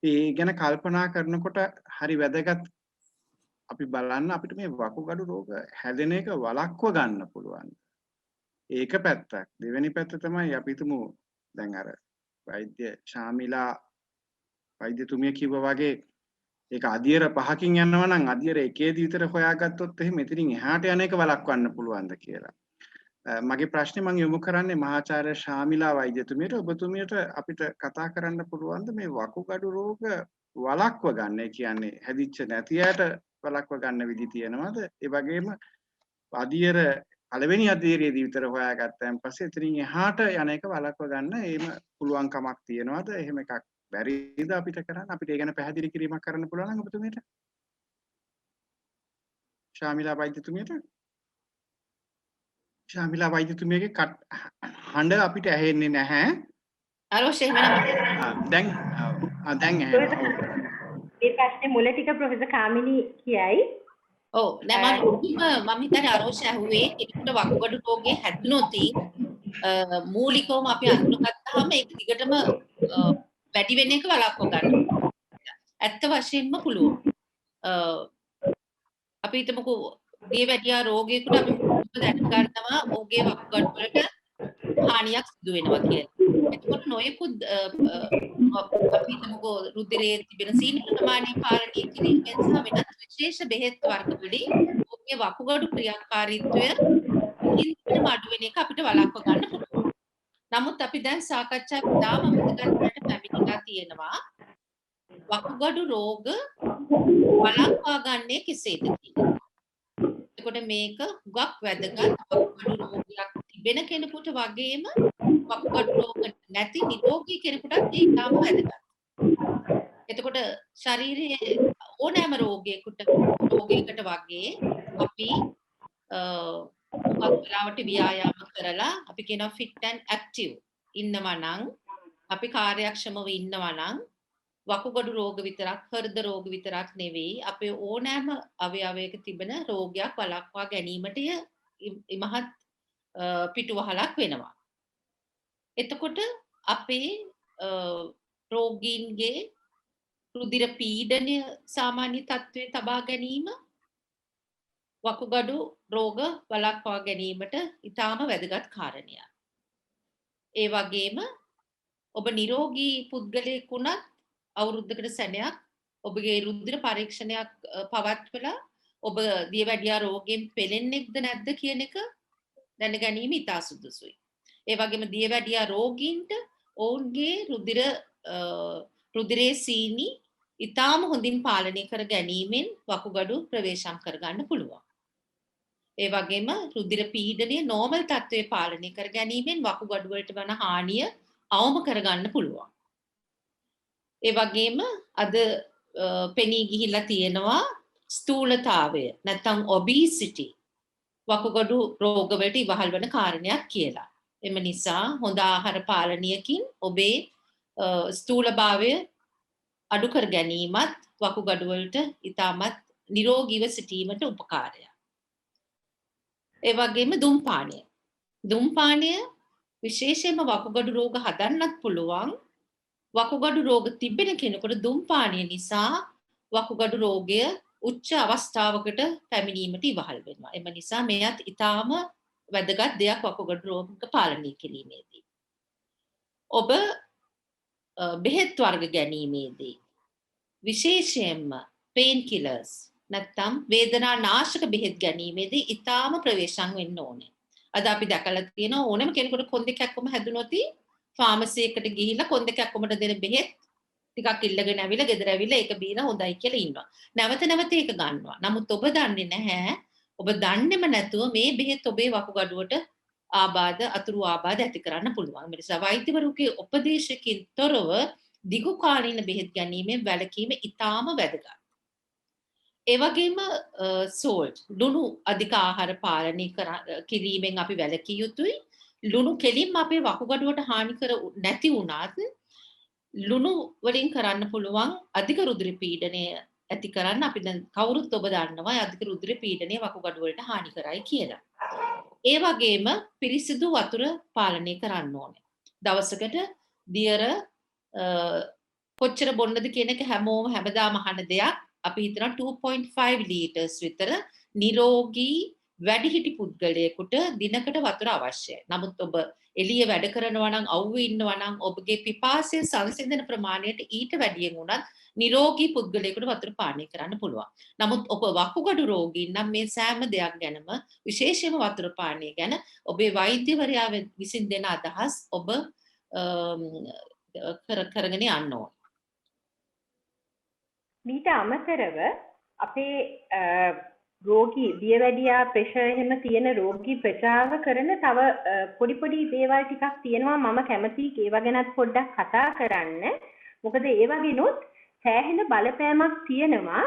ඒ ගැන කල්පනා කරනකොට හරි වැදගත් අපි බලන්න අපිට මේ වකුගඩු රෝග හැදෙන එක වළක්ව ගන්න පුළුවන්. ඒක පැත්තක්. දෙවෙනි පැත්ත තමයි අපි හිතමු දැන් අර වෛද්‍ය ශාමිලා වෛද්‍යතුමිය කිව්වා වගේ ඒක අධියර 5කින් යනවා නම් අධියර 1ේදී විතර හොයාගත්තොත් එහෙම මෙතනින් එහාට යන එක වළක්වන්න පුළුවන්ද කියලා. මගේ ප්‍රශ්නේ මම යොමු කරන්නේ මහාචාර්ය ශාමිලා වෛද්‍යතුමියට. ඔබතුමියට අපිට කතා කරන්න පුළුවන්ද මේ වකුගඩු රෝග වළක්ව ගන්න? ඒ කියන්නේ හැදිච්ච නැති අයට වළක්ව ගන්න විදි තියෙනවද? ඒ වගේම අධියර පළවෙනි අධීරයේදී විතර හොයාගත්තාන් පස්සේ එතනින් එහාට යන එක වළක්ව ගන්න එහෙම පුළුවන් කමක් තියනවාද? එහෙම එකක් බැරිද අපිට කරන්න? අපිට ඒ ගැන පැහැදිලි කිරීමක් කරන්න පුළුවන් නම් ඔබතුමියට? ශාමිලා වෛද්‍යතුමියට? ශාමිලා වෛද්‍යතුමියගේ හඬ අපිට ඇහෙන්නේ නැහැ. අරෝෂ එහෙමනම් දැන් ඇහෙනවා. මේ ප්‍රශ්නේ මුල ටික ප්‍රොෆෙසර් කාමිනී කියයි. ඔව් නෑ මම හිතන්නේ අරෝෂ ඇහුවේ කෙනෙකුට වකුගඩු රෝගේ හැදුනොත් මූලිකවම අපි අඳුනගත්තාම ඒක දිගටම වැඩි වෙන එක වළක්ව ගන්න. ඇත්ත වශයෙන්ම පුළුවන්. අපි හිතමුකෝ දියවැඩියා රෝගියෙකුට අපි දැන ගන්නවා ඔහුගේ වකුගඩු වලට හානියක් සිදු වෙනවා කියලා. එතකොට නොයෙකුත් අපි හිතමුකෝ රුධිරයේ තිබෙන සීනි ප්‍රමාණය පාලනය කිරීමෙන් සහ වෙනත් විශේෂ බෙහෙත් වර්ග වලින් ඔහුගේ වකුගඩු ක්‍රියාකාරීත්වය ඉන්පිට අඩු වෙන එක අපිට වළක්ව ගන්න පුළුවන්. නමුත් අපි දැන් සාකච්ඡා දාම මුදගන්නට පැමිණලා තියෙනවා වකුගඩු රෝග වළක්වා ගන්නේ කෙසේද කියලා. එතකොට මේක හුඟක් වැදගත්. වකුගඩු රෝගයක් තිබෙන කෙනෙකුට වගේම වකුගඩු රෝග නැති නිරෝගී කෙනෙකුටත් ඒක ඉතාම වැදගත්. එතකොට ශරීරයේ ඕනෑම රෝගයකට වගේ අපි හුඟක් වෙලාවට ව්‍යායාම කරලා අපි කියනවා fit and active ඉන්නවා නම් අපි කාර්යක්ෂමව ඉන්නවා නම් වකුගඩු රෝග විතරක් හෘද රෝග විතරක් නෙවෙයි අපේ ඕනෑම අවයවයක තිබෙන රෝගයක් වළක්වා ගැනීමට ඉමහත් පිටුවහලක් වෙනවා. එතකොට අපේ රෝගීන්ගේ රුධිර පීඩනය සාමාන්‍ය තත්ත්වයේ තබා ගැනීම වකුගඩු රෝග වළක්වා ගැනීමට ඉතාම වැදගත් කාරණයක්. ඒ වගේම ඔබ නිරෝගී පුද්ගලයෙක් වුණත් අවුරුද්දකට සැරයක් ඔබගේ රුධිර පරීක්ෂණයක් පවත්වලා ඔබ දියවැඩියා රෝගයෙන් පෙළෙන්නේක්ද නැද්ද කියන එක දැන ගැනීම ඉතා සුදුසුයි. ඒ වගේම දියවැඩියා රෝගීන්ට ඔවුන්ගේ රුධිරයේ සීනි ඉතාම හොඳින් පාලනය කර ගැනීමෙන් වකුගඩු ප්‍රවේශම් කරගන්න පුළුවන්. ඒ වගේම රුධිර පීඩනය නෝමල් තත්ත්වයේ පාලනය කර ගැනීමෙන් වකුගඩු වලට වන හානිය අවම කරගන්න පුළුවන්. ඒ වගේම අද පෙනී ගිහිල්ලා තියෙනවා ස්ථූලතාවය නැත්නම් obesity වකුගඩු රෝග වලට ඉවහල් වෙන කාරණයක් කියලා. එම නිසා හොඳ ආහාර පාලනයකින් ඔබේ ස්ථූලභාවය අඩු කර ගැනීමත් වකුගඩු වලට ඉතාමත් නිරෝගීව සිටීමට උපකාරයක්. ඒ වගේම දුම්පානය විශේෂයෙන්ම වකුගඩු රෝග හදන්නත් පුළුවන්. වකුගඩු රෝග තිබෙන කෙනෙකුට දුම්පානය නිසා වකුගඩු රෝගය උච්ච අවස්ථාවකට පැමිණීමට ඉවහල් වෙනවා. එම නිසා මෙයත් ඉතාම වැදගත් දෙයක් වකුගඩු රෝග පාලනය කිරීමේදී. ඔබ බෙහෙත් වර්ග ගැනීමේදී විශේෂයෙන්ම පේන් කිලර්ස් නැත්නම් වේදනා නාශක බෙහෙත් ගැනීමේදී ඉතාම ප්‍රවේශම් වෙන්න ඕනේ. අද අපි දැකලා තියෙනවා ඕනෑම කෙනෙකුට කොන්දේ කැක්කම හැදුනොත් ෆාමසි එකට ගිහිල්ලා කොන්දේ කැක්කමට දෙන බෙහෙත් ටිකක් ඉල්ලගෙන ඇවිල්ලා ගෙදර ඇවිල්ලා ඒක බීලා හොඳයි කියලා ඉන්නවා. නැවත ඒක ගන්නවා. නමුත් ඔබ දන්නේ නැහැ. ඔබ දන්නේම නැතුව මේ බෙහෙත් ඔබේ වකුගඩුවට අතුරු ආබාධ ඇති කරන්න පුළුවන්. ඒ නිසා වෛද්‍යවරුන්ගේ උපදේශකින් තොරව දිගු කාලීන බෙහෙත් ගැනීමෙන් වැළකීම ඉතාම වැදගත්. ඒ වගේම සෝල්ට් ලුණු අධික ආහාර පාලනය කිරීමෙන් අපි වැළකී යුතුයි. ලුණු කෙලින්ම අපේ වකුගඩුවට හානි කර නැති වුණත් ලුණු වලින් කරන්න පුළුවන් අධික රුධිර පීඩනය ඇති කරන්න අපි දැන් කවුරුත් ඔබ දන්නවා අධික රුධිර පීඩනය වකුගඩු වලට හානි කරයි කියලා. ඒ වගේම පිරිසිදු වතුර පාලනය කරන්න ඕනේ. දවසකට දියර කොච්චර බොන්නද කියන එක හැමෝම හැමදාම අහන දෙයක්. අපි හිතනවා 2.5 ලීටර්ස් විතර නිරෝගී වැඩිහිටි පුද්ගලයෙකුට දිනකට වතුර අවශ්‍යයි. නමුත් ඔබ එළිය වැඩ කරනවා නම් අවුවේ ඉන්නවා නම් ඔබගේ පිපාසය සංසිඳන ප්‍රමාණයට ඊට වැඩියෙන් උනත් නිරෝගී පුද්ගලයෙකුට වතුර පානය කරන්න පුළුවන්. නමුත් ඔබ වකුගඩු රෝගීන් නම් මේ සෑම දෙයක් ගැනම විශේෂයෙන්ම වතුර පානය ගැන ඔබේ වෛද්‍යවරයා විසින් දෙන අදහස් ඔබ කරගෙන යන්න ඕන. මීට අමතරව අපේ රෝගී දියවැඩියා ප්‍රෙෂර් එහෙම තියෙන රෝගී ප්‍රජාව කරන තව පොඩි දේවල් ටිකක් තියෙනවා මම කැමතියි ඒවා ගැනත් පොඩ්ඩක් කතා කරන්න. මොකද ඒ වගේනොත් සෑහෙන බලපෑමක් තියෙනවා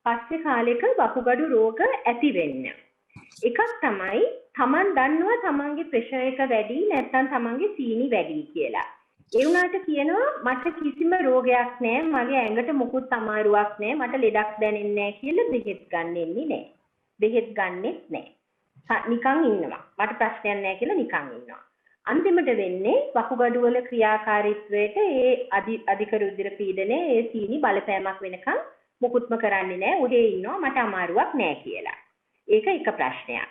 පස්සේ කාලෙක වකුගඩු රෝග ඇති වෙන්න. එකක් තමයි තමන් දන්නවා තමන්ගේ ප්‍රෙෂර් එක වැඩි නැත්නම් තමන්ගේ සීනි වැඩි කියලා. ඒ වුණාට කියනවා මට කිසිම රෝගයක් නැහැ මගේ ඇඟට මුකුත් අමාරුවක් නැහැ මට ලෙඩක් දැනෙන්නේ නැහැ කියලා බෙහෙත් ගන්නෙන්නේ නැහැ. බෙහෙත් ගන්නෙත් නැහැ. නිකන් ඉන්නවා. මට ප්‍රශ්නයක් නැහැ කියලා නිකන් ඉන්නවා. අන්තිමට වෙන්නේ වකුගඩු වල ක්‍රියාකාරීත්වයට ඒ අධික රුධිර පීඩනයේ ඒ සීනි බලපෑමක් වෙනකන් මුකුත්ම කරන්නේ නැහැ. ඔහේ ඉන්නවා මට අමාරුවක් නැහැ කියලා. ඒක එක ප්‍රශ්නයක්.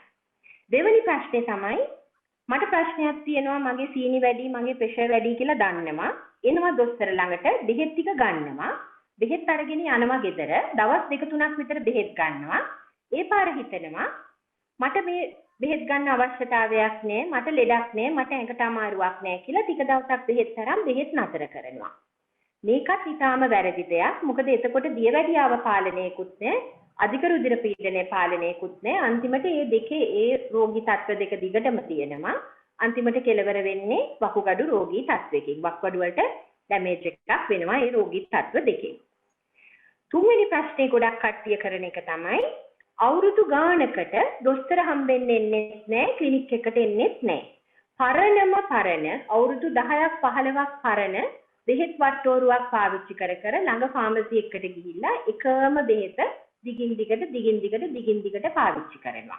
දෙවෙනි ප්‍රශ්නේ තමයි මට ප්‍රශ්නයක් තියෙනවා මගේ සීනි වැඩි මගේ ප්‍රෙෂර් වැඩි කියලා දන්නවා. එනවා දොස්තර ළඟට බෙහෙත් ටික ගන්නවා. බෙහෙත් අරගෙන යනවා ගෙදර. දවස් 2-3ක් විතර බෙහෙත් ගන්නවා. ඒ පාර හිතනවා මට මේ බෙහෙත් ගන්න අවශ්‍යතාවයක් නෑ මට ලෙඩක් නෑ මට ඇඟට අමාරුවක් නෑ කියලා ටික දවසක් බෙහෙත් තරම් බෙහෙත් නතර කරනවා. මේකත් ඊටාම වැරදි දෙයක්. මොකද එතකොට දියවැඩියාව පාලනයකුත් නෑ අධික රුධිර පීඩනය පාලනයකුත් නෑ. අන්තිමට මේ දෙකේ ඒ රෝගී තත්ත්ව දෙක දිගටම තියෙනවා. අන්තිමට කෙලවර වෙන්නේ වකුගඩු රෝගී තත්ත්වයකින්. වකුගඩු වලට ඩැමේජ් එකක් වෙනවා ඒ රෝගී තත්ත්ව දෙකෙන්. තුන්වෙනි ප්‍රශ්නේ ගොඩක් කට්ටිය කරන එක තමයි අවුරුදු ගානකට දොස්තර හම්බෙන්නේ නැහැ ක්ලිනික් එකට එන්නේත් නැහැ. පරණ අවුරුදු 10ක් 15ක් පරණ බෙහෙත් වට්ටෝරුවක් පාවිච්චි කර ළඟ ෆාමසි එකට ගිහිල්ලා එකම බෙහෙත දිගින් දිගට පාවිච්චි කරනවා.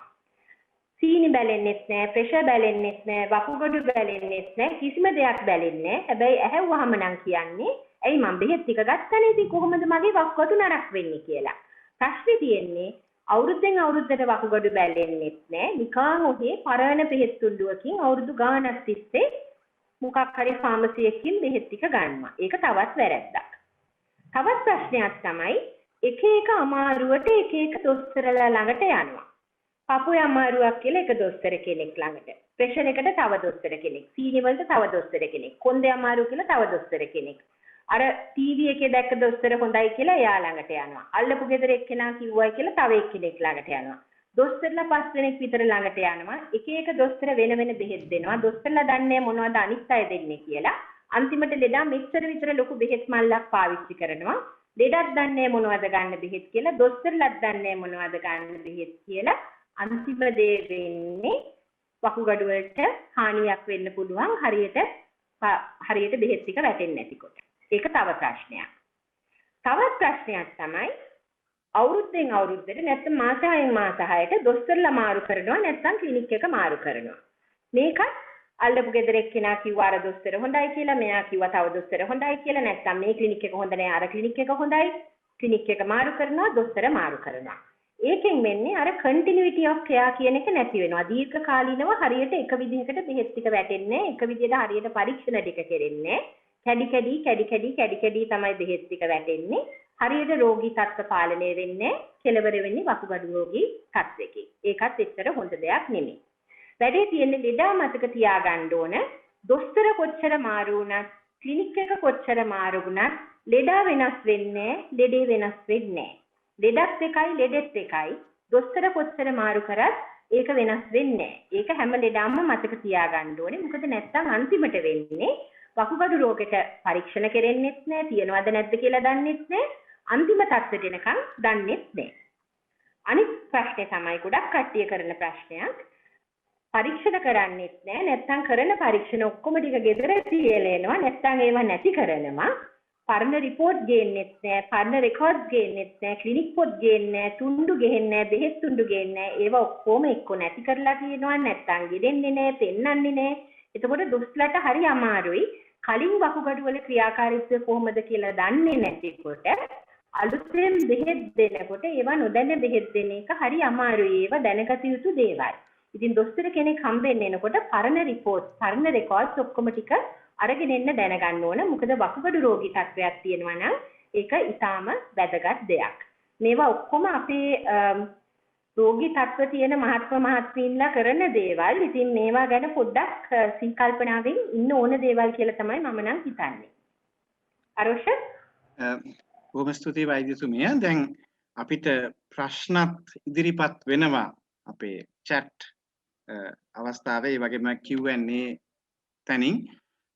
සීනි බැලෙන්නෙත් නැහැ, ප්‍රෙෂර් බැලෙන්නෙත් නැහැ, වකුගඩු බැලෙන්නෙත් නැහැ, කිසිම දෙයක් බැලෙන්නේ නැහැ. හැබැයි ඇහැව්වහම නම් කියන්නේ ඇයි මම බෙහෙත් ටික ගත්තනේ ඉතින් කොහොමද මගේ වකුගඩු නරක් වෙන්නේ කියලා. ප්‍රශ්නේ තියෙන්නේ අවුරුද්දෙන් අවුරුද්දට වකුගඩු බැලෙන්නෙත් නැහැ. නිකන් ඔහේ පරණ බෙහෙත් තුඩුවකින් අවුරුදු ගාණක් තිස්සේ මොකක් හරි ෆාමසි එකකින් බෙහෙත් ටික ගන්නවා. ඒක තවත් වැරැද්දක්. තවත් ප්‍රශ්නයක් තමයි එක එක අමාරුවට එක දොස්තරලා ළඟට යනවා. පපුවේ අමාරුවක් කියලා එක දොස්තර කෙනෙක් ළඟට. ප්‍රෙෂර් එකට තව දොස්තර කෙනෙක්. සීනි වලට තව දොස්තර කෙනෙක්. කොන්දේ අමාරු කියලා තව දොස්තර කෙනෙක්. අර ටීවී එකේ දැක්ක දොස්තර හොඳයි කියලා එයා ළඟට යනවා. අල්ලපු ගෙදර එක්කෙනා කිව්වයි කියලා තව එක්කෙනෙක් ළඟට යනවා. දොස්තරලා 5 දෙනෙක් විතර ළඟට යනවා. එක දොස්තර වෙන බෙහෙත් දෙනවා. දොස්තරලා දන්නේ මොනවද අනිත් අය දෙන්නේ කියලා. අන්තිමට ලෙඩා මෙච්චර විතර ලොකු බෙහෙත් මල්ලක් පාවිච්චි කරනවා. ලෙඩක් දන්නේ මොනවද ගන්න බෙහෙත් කියලා. දොස්තරලාත් දන්නේ මොනවද ගන්න බෙහෙත් කියලා. අන්තිම දේ වෙන්නේ වකුගඩු වලට හානියක් වෙන්න පුළුවන් හරියට බෙහෙත් ටික වැටෙන්නේ නැතිකොට. ඒක තව ප්‍රශ්නයක්. තවත් ප්‍රශ්නයක් තමයි අවුරුද්දෙන් අවුරුද්දට නැත්නම් මාස 6න් මාස 6ට දොස්තරලා මාරු කරනවා නැත්නම් ක්ලිනික් එක මාරු කරනවා. මේකත් අල්ලපු ගෙදර එක්කෙනා කිව්වා අර දොස්තර හොඳයි කියලා, මෙයා කිව්වා තව දොස්තර හොඳයි කියලා, නැත්නම් මේ ක්ලිනික් එක හොඳ නෑ අර ක්ලිනික් එක හොඳයි. ක්ලිනික් එක මාරු කරනවා, දොස්තර මාරු කරනවා. ඒකෙන් වෙන්නේ අර continuity of care කියන එක නැති වෙනවා. දීර්ඝ කාලීනව හරියට එක විදිහකට බෙහෙත් ටික වැටෙන්නේ, එක විදිහට හරියට පරීක්ෂණ ටික කෙරෙන්නේ. කැඩි කැඩි තමයි බෙහෙත් ටික වැටෙන්නේ. හරියට රෝගී තත්ත්ව පාලනය වෙන්නේ, කෙලවර වෙන්නේ වකුගඩු රෝගී තත්ත්වයකින්. ඒකත් එච්චර හොඳ දෙයක් නෙමෙයි. වැඩේ තියෙන්නේ ලෙඩා මතක තියාගන්න ඕන. දොස්තර කොච්චර මාරු වුණත්, ක්ලිනික් එක කොච්චර මාරු වුණත් ලෙඩා වෙනස් වෙන්නේ, ලෙඩේ වෙනස් වෙන්නේ නැහැ. ලෙඩත් එකයි ලෙඩෙත් එකයි. දොස්තර කොච්චර මාරු කරත් ඒක වෙනස් වෙන්නේ නැහැ. ඒක හැම ලෙඩාම මතක තියාගන්න ඕනේ. මොකද නැත්තම් අන්තිමට වෙන්නේ වකුගඩු රෝගෙට පරීක්ෂණ කෙරෙන්නෙත් නැහැ, තියනවද නැද්ද කියලා දන්නෙත් නැහැ, අන්තිම තත්ත්වයට එනකන් දන්නෙත් නැහැ. අනිත් ප්‍රශ්නේ තමයි ගොඩක් කට්ටිය කරන ප්‍රශ්නයක්. පරීක්ෂණ කරන්නෙත් නැහැ, නැත්තම් කරන පරීක්ෂණ ඔක්කොම ටික ගෙදර තියලා එනවා, නැත්තම් ඒවා නැති කරනවා. පරණ රිපෝට් ගේන්නෙත් නැහැ, පරණ රෙකෝඩ්ස් ගේන්නෙත් නැහැ, ක්ලිනික් පොත් ගේන්නේ නැහැ, තුණ්ඩු ගේන්නේ නැහැ, බෙහෙත් තුණ්ඩු ගේන්නේ නැහැ. ඒවා ඔක්කොම එක්ක නැති කරලා තියෙනවා, නැත්තම් ගෙදෙන්නේ නැහැ, පෙන්වන්නේ නැහැ. එතකොට දොස්තරට හරි අමාරුයි. කලින් වකුගඩු වල ක්‍රියාකාරීත්වය කොහොමද කියලා දන්නේ නැතිකොට අලුතෙන් බෙහෙත් දෙනකොට ඒවා නොදැන බෙහෙත් දෙන එක හරි අමාරුයි. ඒවා දැනගත යුතු දේවල්. ඉතින් දොස්තර කෙනෙක් හම්බෙන්න එනකොට පරණ රිපෝට්, පරණ රෙකෝඩ්ස් ඔක්කොම ටික අරගෙන එන්න දැනගන්න ඕන. මොකද වකුගඩු රෝගී තත්ත්වයක් තියෙනවා නම් ඒක ඊටාම වැදගත් දෙයක්. මේවා ඔක්කොම අපේ රෝගී තත්ත්ව තියෙන මහත්ම මහත්මීන්ලා කරන දේවල්. ඉතින් මේවා ගැන පොඩ්ඩක් සංකල්පනාවෙන් ඉන්න ඕන දේවල් කියලා තමයි මම නම් හිතන්නේ. අරෝෂ? බොහොම ස්තුතියි වෛද්‍යතුමිය. දැන් අපිට ප්‍රශ්නත් ඉදිරිපත් වෙනවා අපේ chat අවස්ථාවේ. ඒ වගේම Q&A තැනින්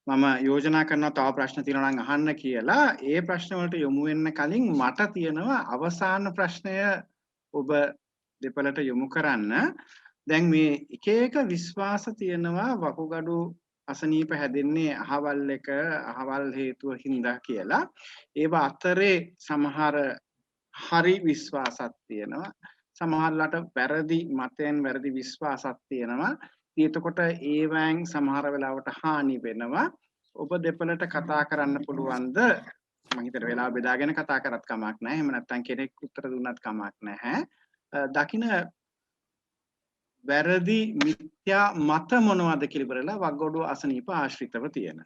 මම යෝජනා කරනවා තව ප්‍රශ්න තියෙනවා නම් අහන්න කියලා. ඒ ප්‍රශ්න වලට යොමු වෙන්න කලින් මට තියෙනවා අවසාන ප්‍රශ්නය ඔබ දෙපළට යොමු කරන්න. දැන් මේ එක එක විශ්වාස තියෙනවා වකුගඩු අසනීප හැදෙන්නේ අහවල් හේතුව හින්දා කියලා. ඒව අතරේ සමහර හරි විශ්වාසත් තියෙනවා. සමහරලාට වැරදි මතයන් වැරදි විශ්වාසත් තියෙනවා. එතකොට ඒවෙන් සමහර වෙලාවට හානි වෙනවා. ඔබ දෙපළට කතා කරන්න පුළුවන්ද? මම හිතන වෙලාව බෙදාගෙන කතා කරත් කමක් නැහැ. එහෙම නැත්නම් කෙනෙක් උත්තර දුන්නත් කමක් නැහැ. දකින්න වැරදි මිත්‍යා මත මොනවද කියලා ඉවරලා වකුගඩු අසනීප ආශ්‍රිතව තියෙන.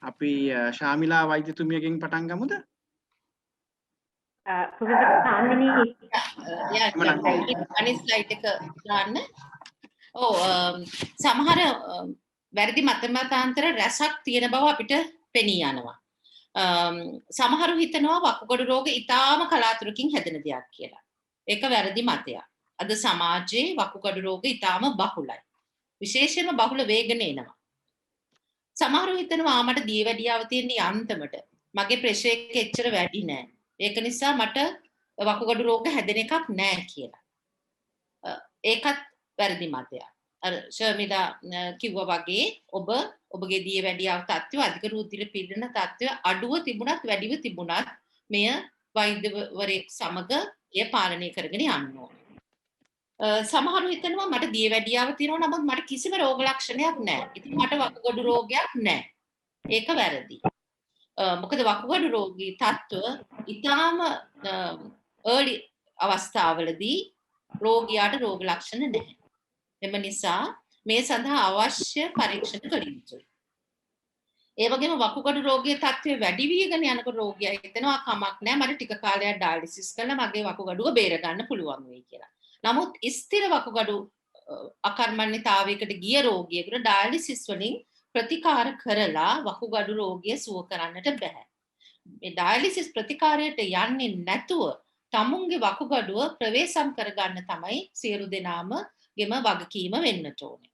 අපි ශාමිලා වෛද්‍යතුමියගෙන් පටන් ගමුද? ප්‍රොෆෙසර් සාමිනී අනිත් ස්ලයිඩ් එක දාන්න. සමහර වැරදි මතමතාන්තර රැසක් තියෙන බව අපිට පෙනී යනවා. සමහරු හිතනවා වකුගඩු රෝග ඉතාම කලාතුරකින් හැදෙන දෙයක් කියලා. ඒක වැරදි මතයක්. අද සමාජයේ වකුගඩු රෝග ඉතාම බහුලයි. විශේෂයෙන්ම බහුල වේගන එනවා. සමහරු හිතනවා මට දියවැඩියාව තියෙන යන්තමට මගේ ප්‍රෙෂර් එක එච්චර වැඩි නෑ. ඒක නිසා මට වකුගඩු රෝග හැදෙන එකක් නෑ කියලා. ඒකත් වැරදි මතයක්. අර ශර්මිලා කිව්වා වගේ ඔබගේ දියවැඩියාව තත්ත්වය අධික රුධිර පීඩන තත්ත්වය අඩුව තිබුණත් වැඩිව තිබුණත් මෙය වෛද්‍යවරයෙක් සමග එය පාලනය කරගෙන යන්න ඕන. සමහරු හිතනවා මට දියවැඩියාව තියෙනවා නමුත් මට කිසිම රෝග ලක්ෂණයක් නැහැ. ඉතින් මට වකුගඩු රෝගයක් නැහැ. ඒක වැරදි. මොකද වකුගඩු රෝගී තත්ත්ව ඊටාම early අවස්ථාවලදී රෝගියාට රෝග ලක්ෂණ නැහැ. එම නිසා මේ සඳහා අවශ්‍ය පරීක්ෂණ කළ යුතුයි. ඒ වගේම වකුගඩු රෝගයේ තත්ත්වය වැඩි වීගෙන යනකොට රෝගියා හිතනවා කමක් නැහැ මට ටික කාලයක් ඩයලිසිස් කරලා මගේ වකුගඩුව බේර ගන්න පුළුවන් වෙයි කියලා. නමුත් ස්ථිර වකුගඩු අකර්මණ්‍යතාවයකට ගිය රෝගියෙකුට ඩයලිසිස් වලින් ප්‍රතිකාර කරලා වකුගඩු රෝගය සුව කරන්නට බෑ. මේ ඩයලිසිස් ප්‍රතිකාරයට යන්නේ නැතුව තමුන්ගේ වකුගඩුව ප්‍රවේශම් කරගන්න තමයි සියලු දෙනාමගේම වගකීම වෙන්නට ඕනේ.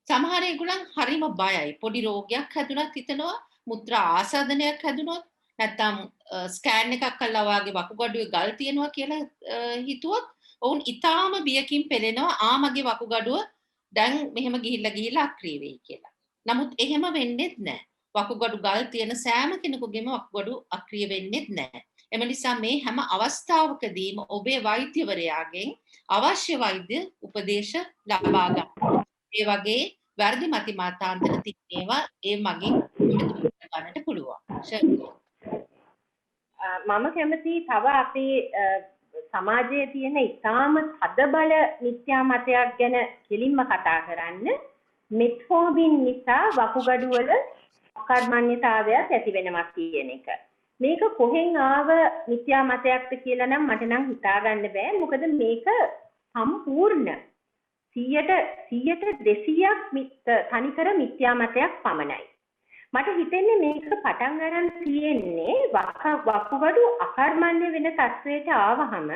සමහර ඒගොල්ලන් හරිම බයයි. පොඩි රෝගයක් හැදුනත් හිතනවා මුත්‍රා ආසාදනයක් හැදුනොත් නැත්නම් ස්කෑන් එකක් කළා වාගේ වකුගඩුවේ ගල් තියෙනවා කියලා හිතුවොත් ඔවුන් ඊටාම බියකින් පෙළෙනවා මගේ වකුගඩුව දැන් මෙහෙම ගිහිල්ලා අක්‍රිය වෙයි කියලා. නමුත් එහෙම වෙන්නේත් නැහැ. වකුගඩු ගල් තියෙන සෑම කෙනෙකුගේම වකුගඩු අක්‍රිය වෙන්නේත් නැහැ. එම නිසා මේ හැම අවස්ථාවකදීම ඔබේ වෛද්‍යවරයාගෙන් අවශ්‍ය වෛද්‍ය උපදේශ ලබා ගන්න. ඒ වගේ වැරදි මතිමතාන්තර තිබේවා ඒ මගින් ගන්නට පුළුවන්. මම කැමති තව අපේ සමාජයේ තියෙන ඉතාම තදබල මිත්‍යා මතයක් ගැන කෙලින්ම කතා කරන්න. මෙට්ෆෝමින් නිසා වකුගඩු වල අකර්මණ්‍යතාවයක් ඇති වෙනවා කියන එක. මේක කොහෙන් ආව මිත්‍යා මතයක්ද කියලා නම් මට නම් හිතා ගන්න බෑ. මොකද මේක සම්පූර්ණ 100% තනිකර මිත්‍යා මතයක් පමණයි. මට හිතෙන්නේ මේක පටන් ගන්න තියෙන්නේ වකුගඩු අකර්මණ්‍ය වෙන තත්වයට ආවහම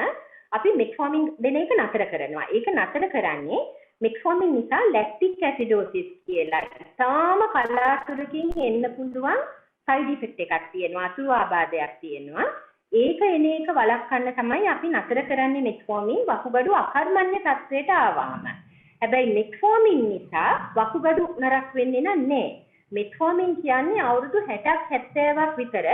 අපි මෙට්ෆෝමින් දෙන එක නතර කරනවා. ඒක නතර කරන්නේ මෙට්ෆෝමින් නිසා ලැක්ටික් ඇසිඩෝසිස් කියලා තාම කලාතුරකින් එන්න පුළුවන් සයිඩ් ඉෆෙක්ට් එකක් තියෙනවා, අසුරු ආබාධයක් තියෙනවා. ඒක එන එක වළක්වන්න තමයි අපි නතර කරන්නේ මෙට්ෆෝමින් වකුගඩු අකර්මණ්‍ය තත්වයට ආවහම. හැබැයි මෙට්ෆෝමින් නිසා වකුගඩු නරක වෙන්නේ නැහැ. මෙට්ෆෝමින් කියන්නේ අවුරුදු 60ක් 70ක් විතර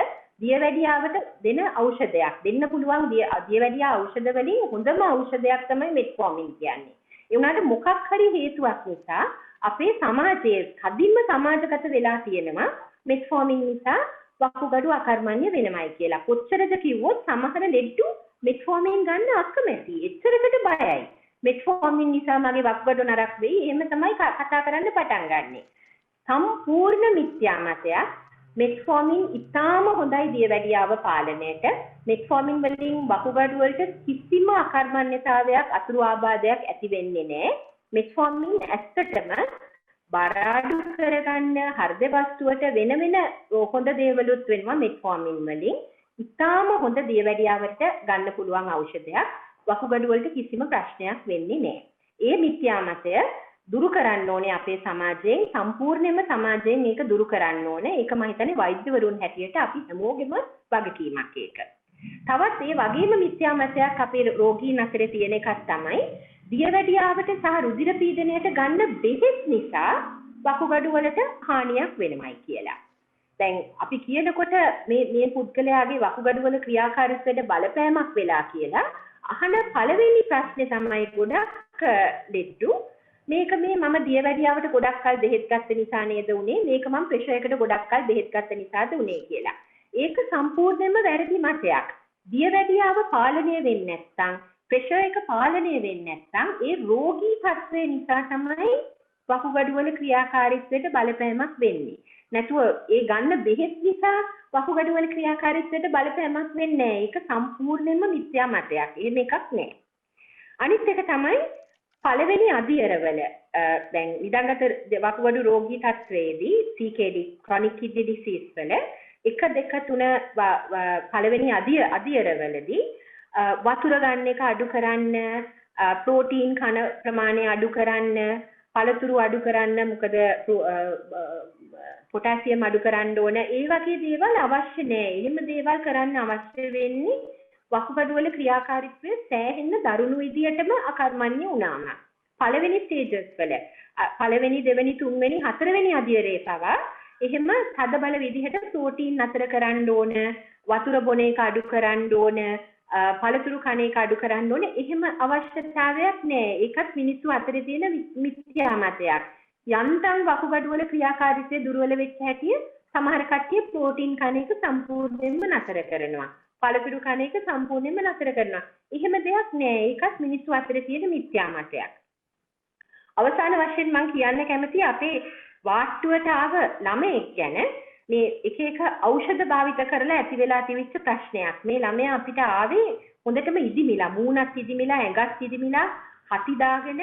දියවැඩියාවට දෙන ඖෂධයක්. දෙන්න පුළුවන් දියවැඩියා ඖෂධ වලින් හොඳම ඖෂධයක් තමයි මෙට්ෆෝමින් කියන්නේ. ඒ වුණාට මොකක් හරි හේතුවක් නිසා අපේ සමාජයේ කදින්ම සමාජගත වෙලා තියෙනවා මෙට්ෆෝමින් නිසා වකුගඩු අකර්මණ්‍ය වෙනමයි කියලා. කොච්චරද කිව්වොත් සමහර ලෙඩ්ඩු මෙට්ෆෝමින් ගන්න අකමැති. එච්චරකට බයයි. මෙට්ෆෝමින් නිසා මගේ වකුගඩු නරක් වෙයි. එහෙම තමයි කතා කරන්න පටන් ගන්නෙ. සම්පූර්ණ මිත්‍යා මතයක්. මෙට්ෆෝමින් ඉතාම හොඳයි දියවැඩියාව පාලනයට. මෙට්ෆෝමින් වලින් වකුගඩු වලට කිසිම අකර්මණ්‍යතාවයක් අතුරු ආබාධයක් ඇති වෙන්නේ නැහැ. මෙට්ෆෝමින් ඇත්තටම බර අඩු කරගන්න හෘද වස්තුවට වෙන හොඳ දේවලුත් වෙනවා මෙට්ෆෝමින් වලින්. ඉතාම හොඳ දියවැඩියාවට ගන්න පුළුවන් ඖෂධයක්. වකුගඩු වලට කිසිම ප්‍රශ්නයක් වෙන්නේ නැහැ. ඒ මිත්‍යා මතය දුරු කරන්න ඕනේ අපේ සමාජයෙන්. සම්පූර්ණයෙන්ම සමාජයෙන් මේක දුරු කරන්න ඕනේ. ඒක මම හිතන්නේ වෛද්‍යවරුන් හැටියට අපි හැමෝගෙම වගකීමක් ඒක. තවත් ඒ වගේම මිත්‍යා මතයක් අපේ රෝගීන් අතරේ තියෙන එකක් තමයි දියවැඩියාවට සහ රුධිර පීඩනයට ගන්න බෙහෙත් නිසා වකුගඩු වලට හානියක් වෙනමයි කියලා. දැන් අපි කියනකොට මේ පුද්ගලයාගේ වකුගඩු වල ක්‍රියාකාරීත්වයට බලපෑමක් වෙලා කියලා අහන පළවෙනි ප්‍රශ්නේ තමයි ගොඩක් ලෙඩ්ඩු මේක මම දියවැඩියාවට ගොඩක් කල් බෙහෙත් ගත්ත නිසා නේද උනේ, මේක මම ප්‍රෙෂර් එකට ගොඩක් කල් බෙහෙත් ගත්ත නිසාද උනේ කියලා. ඒක සම්පූර්ණයෙන්ම වැරදි මතයක්. දියවැඩියාව පාලනය වෙන්නේ නැත්නම්, ප්‍රෙෂර් එක පාලනය වෙන්නේ නැත්නම් ඒ රෝගී තත්ත්වය නිසා තමයි වකුගඩු වල ක්‍රියාකාරීත්වයට බලපෑමක් වෙන්නේ. නැතුව ඒ ගන්න බෙහෙත් නිසා වකුගඩු වල ක්‍රියාකාරීත්වයට බලපෑමක් වෙන්නේ නැහැ. ඒක සම්පූර්ණයෙන්ම මිත්‍යා මතයක්. එහෙම එකක් නැහැ. අනිත් එක තමයි පළවෙනි අදියරවල දැන් නිදන්ගත වකුගඩු රෝගී තත්ත්වයේදී CKD chronic kidney disease වල 1 2 3 පළවෙනි අදියරවලදී වතුර ගන්න එක අඩු කරන්න, ප්‍රෝටීන් කන ප්‍රමාණය අඩු කරන්න, පළතුරු අඩු කරන්න, මොකද පොටෑසියම් අඩු කරන්න ඕන. ඒ වගේ දේවල් අවශ්‍ය නැහැ. එහෙම දේවල් කරන්න අවශ්‍ය වෙන්නේ වකුගඩු වල ක්‍රියාකාරීත්වය සෑහෙන්න දරුණු විදියටම අකර්මණ්‍ය වුණාම. පළවෙනි ස්ටේජස් වල පළවෙනි දෙවෙනි තුන්වෙනි හතරවෙනි අදියරේ පවා එහෙම තදබල විදිහට ප්‍රෝටීන් අතර කරන්න ඕන, වතුර බොන එක අඩු කරන්න ඕන, පළතුරු කන එක අඩු කරන්න ඕන. එහෙම අවශ්‍යතාවයක් නැහැ. ඒකත් මිනිස්සු අතරේ තියෙන මිත්‍යා මතයක්. යන්තම් වකුගඩු වල ක්‍රියාකාරීත්වය දුර්වල වෙච්ච හැටි සමහර කට්ටිය ප්‍රෝටීන් කන එක සම්පූර්ණයෙන්ම නතර කරනවා. පළතුරු කන එක සම්පූර්ණයෙන්ම නතර කරනවා. එහෙම දෙයක් නෑ. ඒකත් මිනිස්සු අතරේ තියෙන මිත්‍යා මතයක්. අවසාන වශයෙන් මම කියන්න කැමතියි අපේ වාට්ටුවට ආව ළමයෙක් ගැන. මේ එක ඖෂධ භාවිත කරලා ඇති වෙලා තිබිච්ච ප්‍රශ්නයක්. මේ ළමයා අපිට ආවේ හොඳටම ඉදිමිලා, මූණත් ඉදිමිලා, ඇඟත් ඉදිමිලා, හති දාගෙන,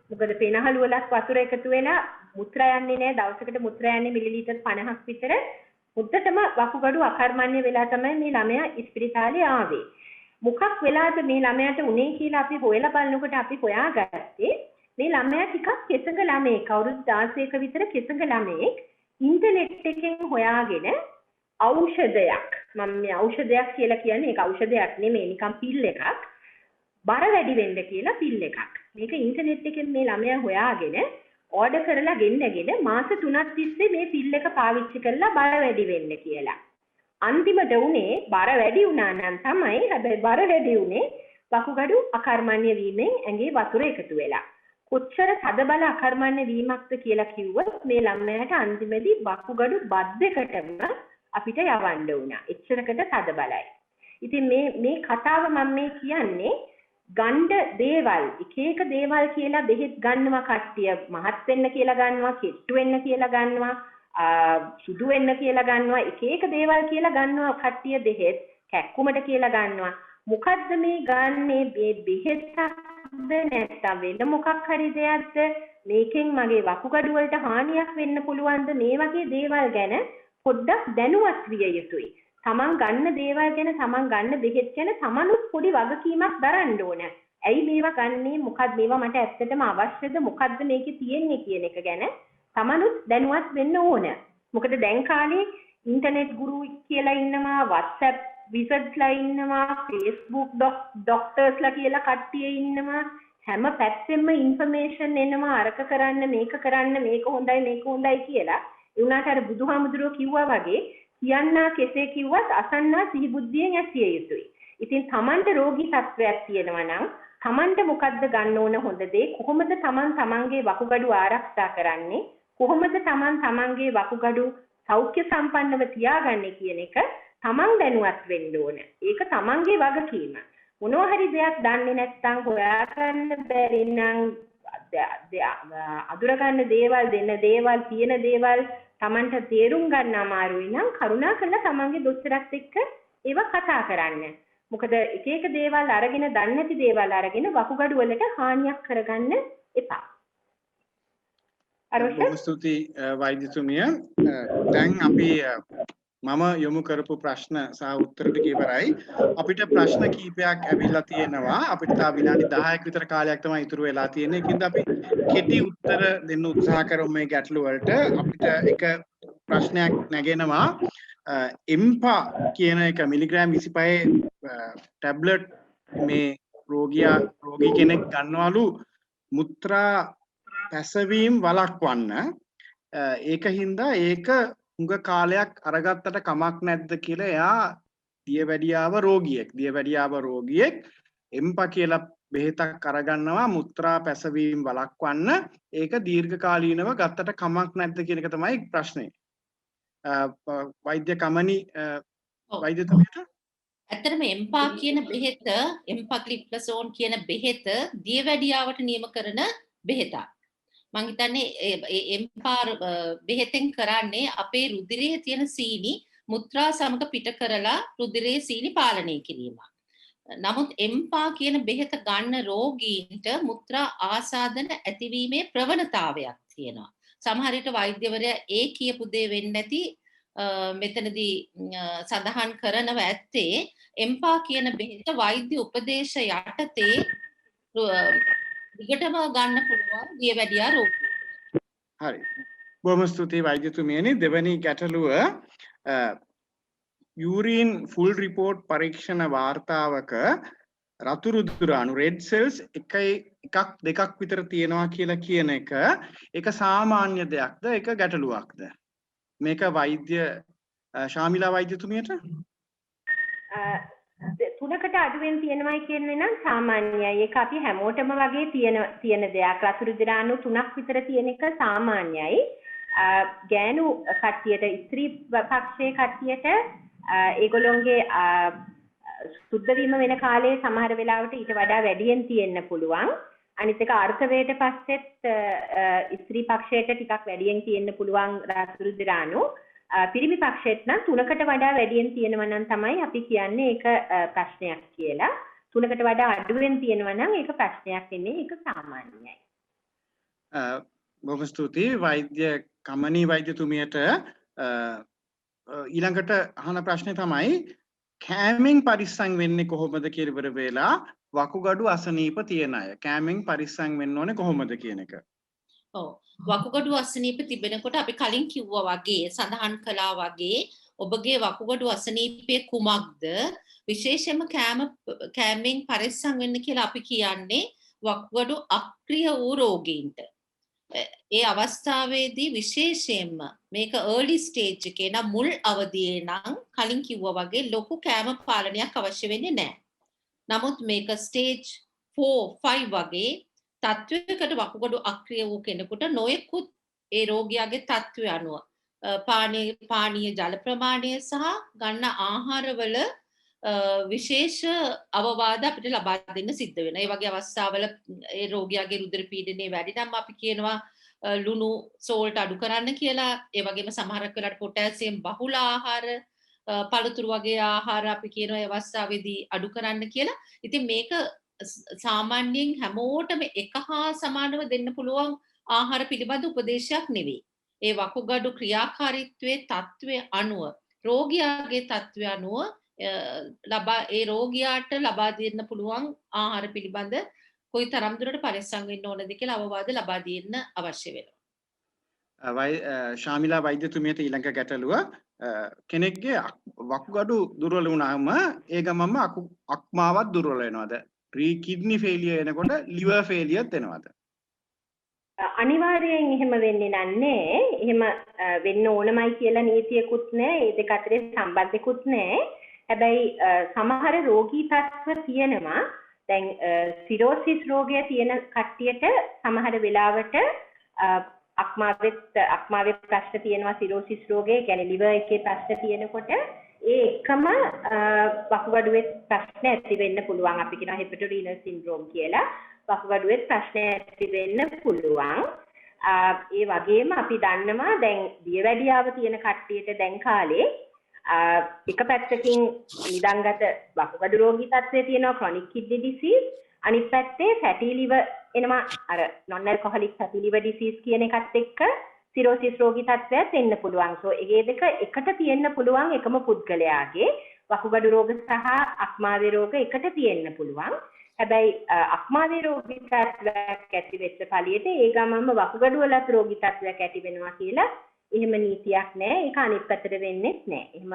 මොකද පෙනහළු වලත් වතුර එකතු වෙලා මුත්‍රා යන්නේ නෑ. දවසකට මුත්‍රා යන්නේ මිලිලීටර් 50ක් විතර. මුද්දටම වකුගඩු අකර්මණ්‍ය වෙලා තමයි මේ ළමයා ඉස්පිරිතාලේ ආවේ. මොකක් වෙලාද මේ ළමයාට උනේ කියලා අපි හොයලා බලනකොට අපි හොයාගත්තේ මේ ළමයා ටිකක් කෙසඟ ළමයෙක්, අවුරුදු 16ක විතර කෙසඟ ළමයෙක් ඉන්ටර්නෙට් එකෙන් හොයාගෙන ඖෂධයක්, මම මේ ඖෂධයක් කියලා කියන්නේ ඒක ඖෂධයක් නෙමෙයි, නිකන් පිල් එකක්, බර වැඩි වෙන්න කියලා පිල් එකක්. මේක ඉන්ටර්නෙට් එකෙන් මේ ළමයා හොයාගෙන ඕඩර් කරලා ගෙන්නගෙන මාස 3ක් තිස්සේ මේ පිල් එක පාවිච්චි කරලා බර වැඩි වෙන්න කියලා. අන්තිමට උනේ බර වැඩි වුණා නම් තමයි, හැබැයි බර වැඩි උනේ වකුගඩු අකර්මණ්‍ය වීමෙන් ඇඟේ වතුර එකතු වෙලා. කොච්චර තදබල අකර්මණ්‍ය වීමක්ද කියලා කිව්වොත් මේ ළමයාට අන්තිමේදී වකුගඩු බද්දකටම අපිට යවන්න වුණා. එච්චරකට තදබලයි. ඉතින් මේ කතාව මම මේ කියන්නේ ගණ්ඩ දේවල්, එක දේවල් කියලා බෙහෙත් ගන්නවා කට්ටිය, මහත් වෙන්න කියලා ගන්නවා, කෙට්ටු වෙන්න කියලා ගන්නවා, සුදු වෙන්න කියලා ගන්නවා, එක දේවල් කියලා ගන්නවා කට්ටිය බෙහෙත්, කැක්කුමට කියලා ගන්නවා. මොකද්ද මේ ගන්නේ? මේ බෙහෙත්ද නැත්නම් වෙන මොකක් හරි දෙයක්ද? මේකෙන් මගේ වකුගඩු වලට හානියක් වෙන්න පුළුවන්ද? මේ වගේ දේවල් ගැන පොඩ්ඩක් දැනුවත් විය යුතුයි. තමන් ගන්න දේවල් ගැන, තමන් ගන්න බෙහෙත් ගැන තමනුත් පොඩි වගකීමක් දරන්න ඕන. ඇයි මේවා ගන්නේ? මොකක්ද මේවා මට ඇත්තටම අවශ්‍යද? මොකද්ද මේකේ තියෙන්නේ කියන එක ගැන තමනුත් දැනුවත් වෙන්න ඕන. මොකද දැන් කාලේ ඉන්ටර්නෙට් ගුරු කියලා ඉන්නවා, WhatsApp විසර්ච්ලා ඉන්නවා, Facebook ડોක්ටර්ස්ලා කියලා කට්ටිය ඉන්නවා. හැම පැත්තෙම ඉන්ෆර්මේෂන් එනවා, අරක කරන්න, මේක කරන්න, මේක හොඳයි, මේක හොඳයි කියලා. ඒ වුණාට අර බුදුහාමුදුරුවෝ කිව්වා වගේ කියන්නා කෙසේ කිව්වත් අසන්නා සිහි බුද්ධියෙන් ඇසිය යුතුයි. ඉතින් Tamanට රෝගී තත්වයක් තියෙනවා නම් Tamanට මොකද්ද ගන්න ඕන හොඳ දේ? කොහොමද Taman Tamanගේ වකුගඩු ආරක්ෂා කරන්නේ? කොහොමද Taman Tamanගේ වකුගඩු සෞඛ්‍ය සම්පන්නව තියාගන්නේ කියන එක Taman දැනුවත් වෙන්න ඕන. ඒක Tamanගේ වගකීම. මොනවා හරි දෙයක් දන්නේ නැත්නම් හොයාගන්න බැරි නම් අඳුර ගන්න දේවල් දෙන්න දේවල් තියෙන දේවල් Tamanට තේරුම් ගන්න අමාරුයි නම් කරුණාකරලා Tamanගේ දොස්තරත් එක්ක ඒවා කතා කරන්න. මොකද එක එක දේවල් අරගෙන දන්නේ නැති දේවල් අරගෙන වකුගඩු වලට හානියක් කරගන්න එපා. අරෝෂ බොහොම ස්තුතියි වෛද්‍යතුමිය. දැන් අපි මම යොමු කරපු ප්‍රශ්න සහ උත්තර ටික ඉවරයි. අපිට ප්‍රශ්න කීපයක් ඇවිල්ලා තියෙනවා. අපිට තව විනාඩි 10ක් විතර කාලයක් තමයි ඉතුරු වෙලා තියෙන්නේ. ඒකින්ද අපි කෙටි උත්තර දෙන්න උත්සාහ කරමු මේ ගැටළු වලට. අපිට එක ප්‍රශ්නයක් නැගෙනවා. එම්පා කියන එක මිලිග්‍රෑම් 25 ටැබ්ලට් මේ රෝගී කෙනෙක් ගන්නවලු මුත්‍රා පැසවීම වළක්වන්න. ඒකින්ද ඒක හුඟ කාලයක් අරගත්තට කමක් නැද්ද කියලා එයා දියවැඩියාව රෝගියෙක් එම්පා කියලා බෙහෙතක් අරගන්නවා මුත්‍රා පැසවීම වළක්වන්න. ඒක දීර්ඝකාලීනව ගත්තට කමක් නැද්ද කියන එක තමයි ප්‍රශ්නේ. වෛද්‍ය කමනි වෛද්‍යතුමියට ඇත්තටම එම්පා කියන බෙහෙත එම්පාක්ලිප්ලසෝන් කියන බෙහෙත දියවැඩියාවට නියම කරන බෙහෙතක්. මං හිතන්නේ එම්පා බෙහෙතෙන් කරන්නේ අපේ රුධිරයේ තියෙන සීනි මුත්‍රා සමග පිට කරලා රුධිරයේ සීනි පාලනය කිරීම. නමුත් එම්පා කියන බෙහෙත ගන්න රෝගීන්ට මුත්‍රා ආසාදන ඇතිවීමේ ප්‍රවණතාවයක් තියෙනවා. සමහර විට වෛද්‍යවරයා ඒ කියපු දේ වෙන්නේ නැති මෙතනදී සඳහන් කරනව ඇත්තේ එම්පා කියන බෙහෙත වෛද්‍ය උපදේශ යටතේ දිගටම ගන්න පුළුවන් දියවැඩියා රෝගී. හරි. බොහොම ස්තුතියි වෛද්‍යතුමියනි. දෙවැනි ගැටලුව යූරින් ෆුල් රිපෝට් පරීක්ෂණ වාර්තාවක රතු රුධිර අණු රෙඩ් සෙල්ස් එකක් දෙකක් විතර තියෙනවා කියලා කියන එක ඒක සාමාන්‍ය දෙයක්ද ඒක ගැටලුවක්ද? මේක වෛද්‍ය ශාමිලා වෛද්‍යතුමියට තුනකට අඩුවෙන් තියෙනවයි කියන්නේ නම් සාමාන්‍යයි. ඒක අපි හැමෝටම වගේ තියෙන දෙයක්. රතු රුධිර අණු 3ක් විතර තියෙන එක සාමාන්‍යයි. ගෑනු කට්ටියට ස්ත්‍රී පක්ෂයේ කට්ටියට ඒගොල්ලොන්ගේ සුද්ධ වීම වෙන කාලේ සමහර වෙලාවට ඊට වඩා වැඩියෙන් තියෙන්න පුළුවන්. අනිත් එක අර්ථවයට පස්සෙත් ස්ත්‍රී පක්ෂයට ටිකක් වැඩියෙන් තියෙන්න පුළුවන් රතු රුධිර අණු. පිරිමි පක්ෂයට නම් 3කට වඩා වැඩියෙන් තියෙනවා නම් තමයි අපි කියන්නේ ඒක ප්‍රශ්නයක් කියලා. 3කට වඩා අඩුවෙන් තියෙනවා නම් ඒක ප්‍රශ්නයක් වෙන්නේ. ඒක සාමාන්‍යයි. බොහොම ස්තුතියි වෛද්‍ය කමනි වෛද්‍යතුමියට. ඊළඟට අහන ප්‍රශ්නේ තමයි කෑමෙන් පරිස්සම් වෙන්නේ කොහොමද කියලා ඉවර වෙලා වකුගඩු අසනීප තියෙන අය කෑමෙන් පරිස්සම් වෙන්න ඕනේ කොහොමද කියන එක. ඔව් වකුගඩු අසනීප තිබෙනකොට අපි කලින් කිව්වා වගේ සඳහන් කළා වගේ ඔබගේ වකුගඩු අසනීපයේ කුමක්ද විශේෂයෙන්ම කෑමෙන් පරිස්සම් වෙන්න කියලා අපි කියන්නේ වකුගඩු අක්‍රිය වූ රෝගීන්ට. ඒ අවස්ථාවේදී විශේෂයෙන්ම මේක early stage එකේ නම් මුල් අවදියේ නම් කලින් කිව්වා වගේ ලොකු කෑම පාලනයක් අවශ්‍ය වෙන්නේ නැහැ. නමුත් මේක stage 4 5 වගේ තත්වයකට වකුගඩු අක්‍රිය වූ කෙනෙකුට නොයෙකුත් ඒ රෝගියාගේ තත්වය අනුව පානීය ජල ප්‍රමාණය සහ ගන්න ආහාරවල විශේෂ අවවාද අපිට ලබා දෙන්න සිද්ධ වෙනවා. ඒ වගේ අවස්ථාවල ඒ රෝගියාගේ රුධිර පීඩනය වැඩි නම් අපි කියනවා ලුණු සෝල්ට් අඩු කරන්න කියලා. ඒ වගේම සමහරක් වෙලාවට පොටෑසියම් බහුල ආහාර පළතුරු වගේ ආහාර අපි කියනවා ඒ අවස්ථාවේදී අඩු කරන්න කියලා. ඉතින් මේක සාමාන්‍යයෙන් හැමෝටම එක හා සමානව දෙන්න පුළුවන් ආහාර පිළිබඳ උපදේශයක් නෙවෙයි. ඒ වකුගඩු ක්‍රියාකාරීත්වයේ තත්ත්වය අනුව රෝගියාගේ තත්ත්වය අනුව ඒ රෝගියාට ලබා දෙන්න පුළුවන් ආහාර පිළිබඳ කොයි තරම් දුරට පරිස්සම් වෙන්න ඕනද කියලා අවවාද ලබා දෙන්න අවශ්‍ය වෙනවා. ශාමිලා වෛද්‍යතුමියට ඊළඟ ගැටලුව කෙනෙක්ගේ වකුගඩු දුර්වල වුණාම ඒ ගමන්ම අක්මාවත් දුර්වල වෙනවද? කිඩ්නි ෆේලියර් එනකොට ලිවර් ෆේලියර්ත් එනවද? අනිවාර්යයෙන් එහෙම වෙන්නේ නැහැ. එහෙම වෙන්න ඕනමයි කියලා නීතියකුත් නැහැ. ඒ දෙක අතරේ සම්බන්ධයක්කුත් නැහැ. හැබැයි සමහර රෝගී තත්ත්ව තියෙනවා. දැන් සිරෝසිස් රෝගය තියෙන කට්ටියට සමහර වෙලාවට අක්මාවේ ප්‍රශ්න තියෙනවා. සිරෝසිස් රෝගය කියන්නේ liver එකේ ප්‍රශ්න තියෙනකොට ඒ එකම වකුගඩුවේ ප්‍රශ්න ඇති වෙන්න පුළුවන්. අපි කියනවා හෙපටෝරීනල් සින්ඩ්‍රෝම් කියලා. වකුගඩුවේ ප්‍රශ්න ඇති වෙන්න පුළුවන්. ඒ වගේම අපි දන්නවා දැන් දියවැඩියාව තියෙන කට්ටියට දැන් කාලේ එක පැත්තකින් නිදන්ගත වකුගඩු රෝගී තත්ත්වය තියෙනවා chronic kidney disease. අනිත් පැත්තේ fatty liver එනවා අර non alcoholic fatty liver disease කියන එකත් එක්ක සිරෝසිස් රෝගී තත්ත්වයක් එන්න පුළුවන්. So ඒ දෙක එකට තියෙන්න පුළුවන් එකම පුද්ගලයාගේ වකුගඩු රෝග සහ අක්මාවේ රෝග එකට තියෙන්න පුළුවන්. හැබැයි අක්මාවේ රෝගී තත්ත්වයක් ඇති වෙච්ච පළියට ඒ ගමන්ම වකුගඩු වලත් රෝගී තත්ත්වයක් ඇති වෙනවා කියලා එහෙම නීතියක් නැහැ. ඒක අනිත් පැත්තට වෙන්නේ නැහැ. එහෙම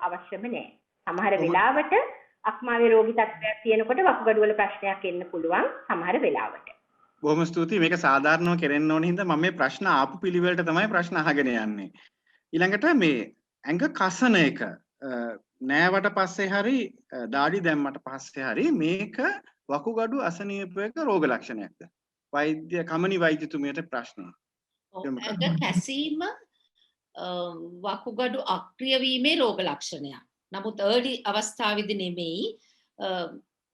අවශ්‍යම නැහැ. සමහර වෙලාවට අක්මාවේ රෝගී තත්ත්වයක් තියෙනකොට වකුගඩු වල ප්‍රශ්නයක් එන්න පුළුවන් සමහර වෙලාවට. බොහොම ස්තුතියි. මේක සාධාරණව කෙරෙන්න ඕන හින්දා මම මේ ප්‍රශ්න ආපු පිළිවෙලට තමයි ප්‍රශ්න අහගෙන යන්නේ. ඊළඟට මේ ඇඟ කසන එක නෑවට පස්සේ හරි දාඩි දැම්මට පස්සේ හරි මේක වකුගඩු අසනීපයක රෝග ලක්ෂණයක්ද? වෛද්‍ය කමනි වෛද්‍යතුමියට ප්‍රශ්නය. ඇඟ කැසීම වකුගඩු අක්‍රිය වීමේ රෝග ලක්ෂණයක්. නමුත් early අවස්ථාවේදී නෙමෙයි.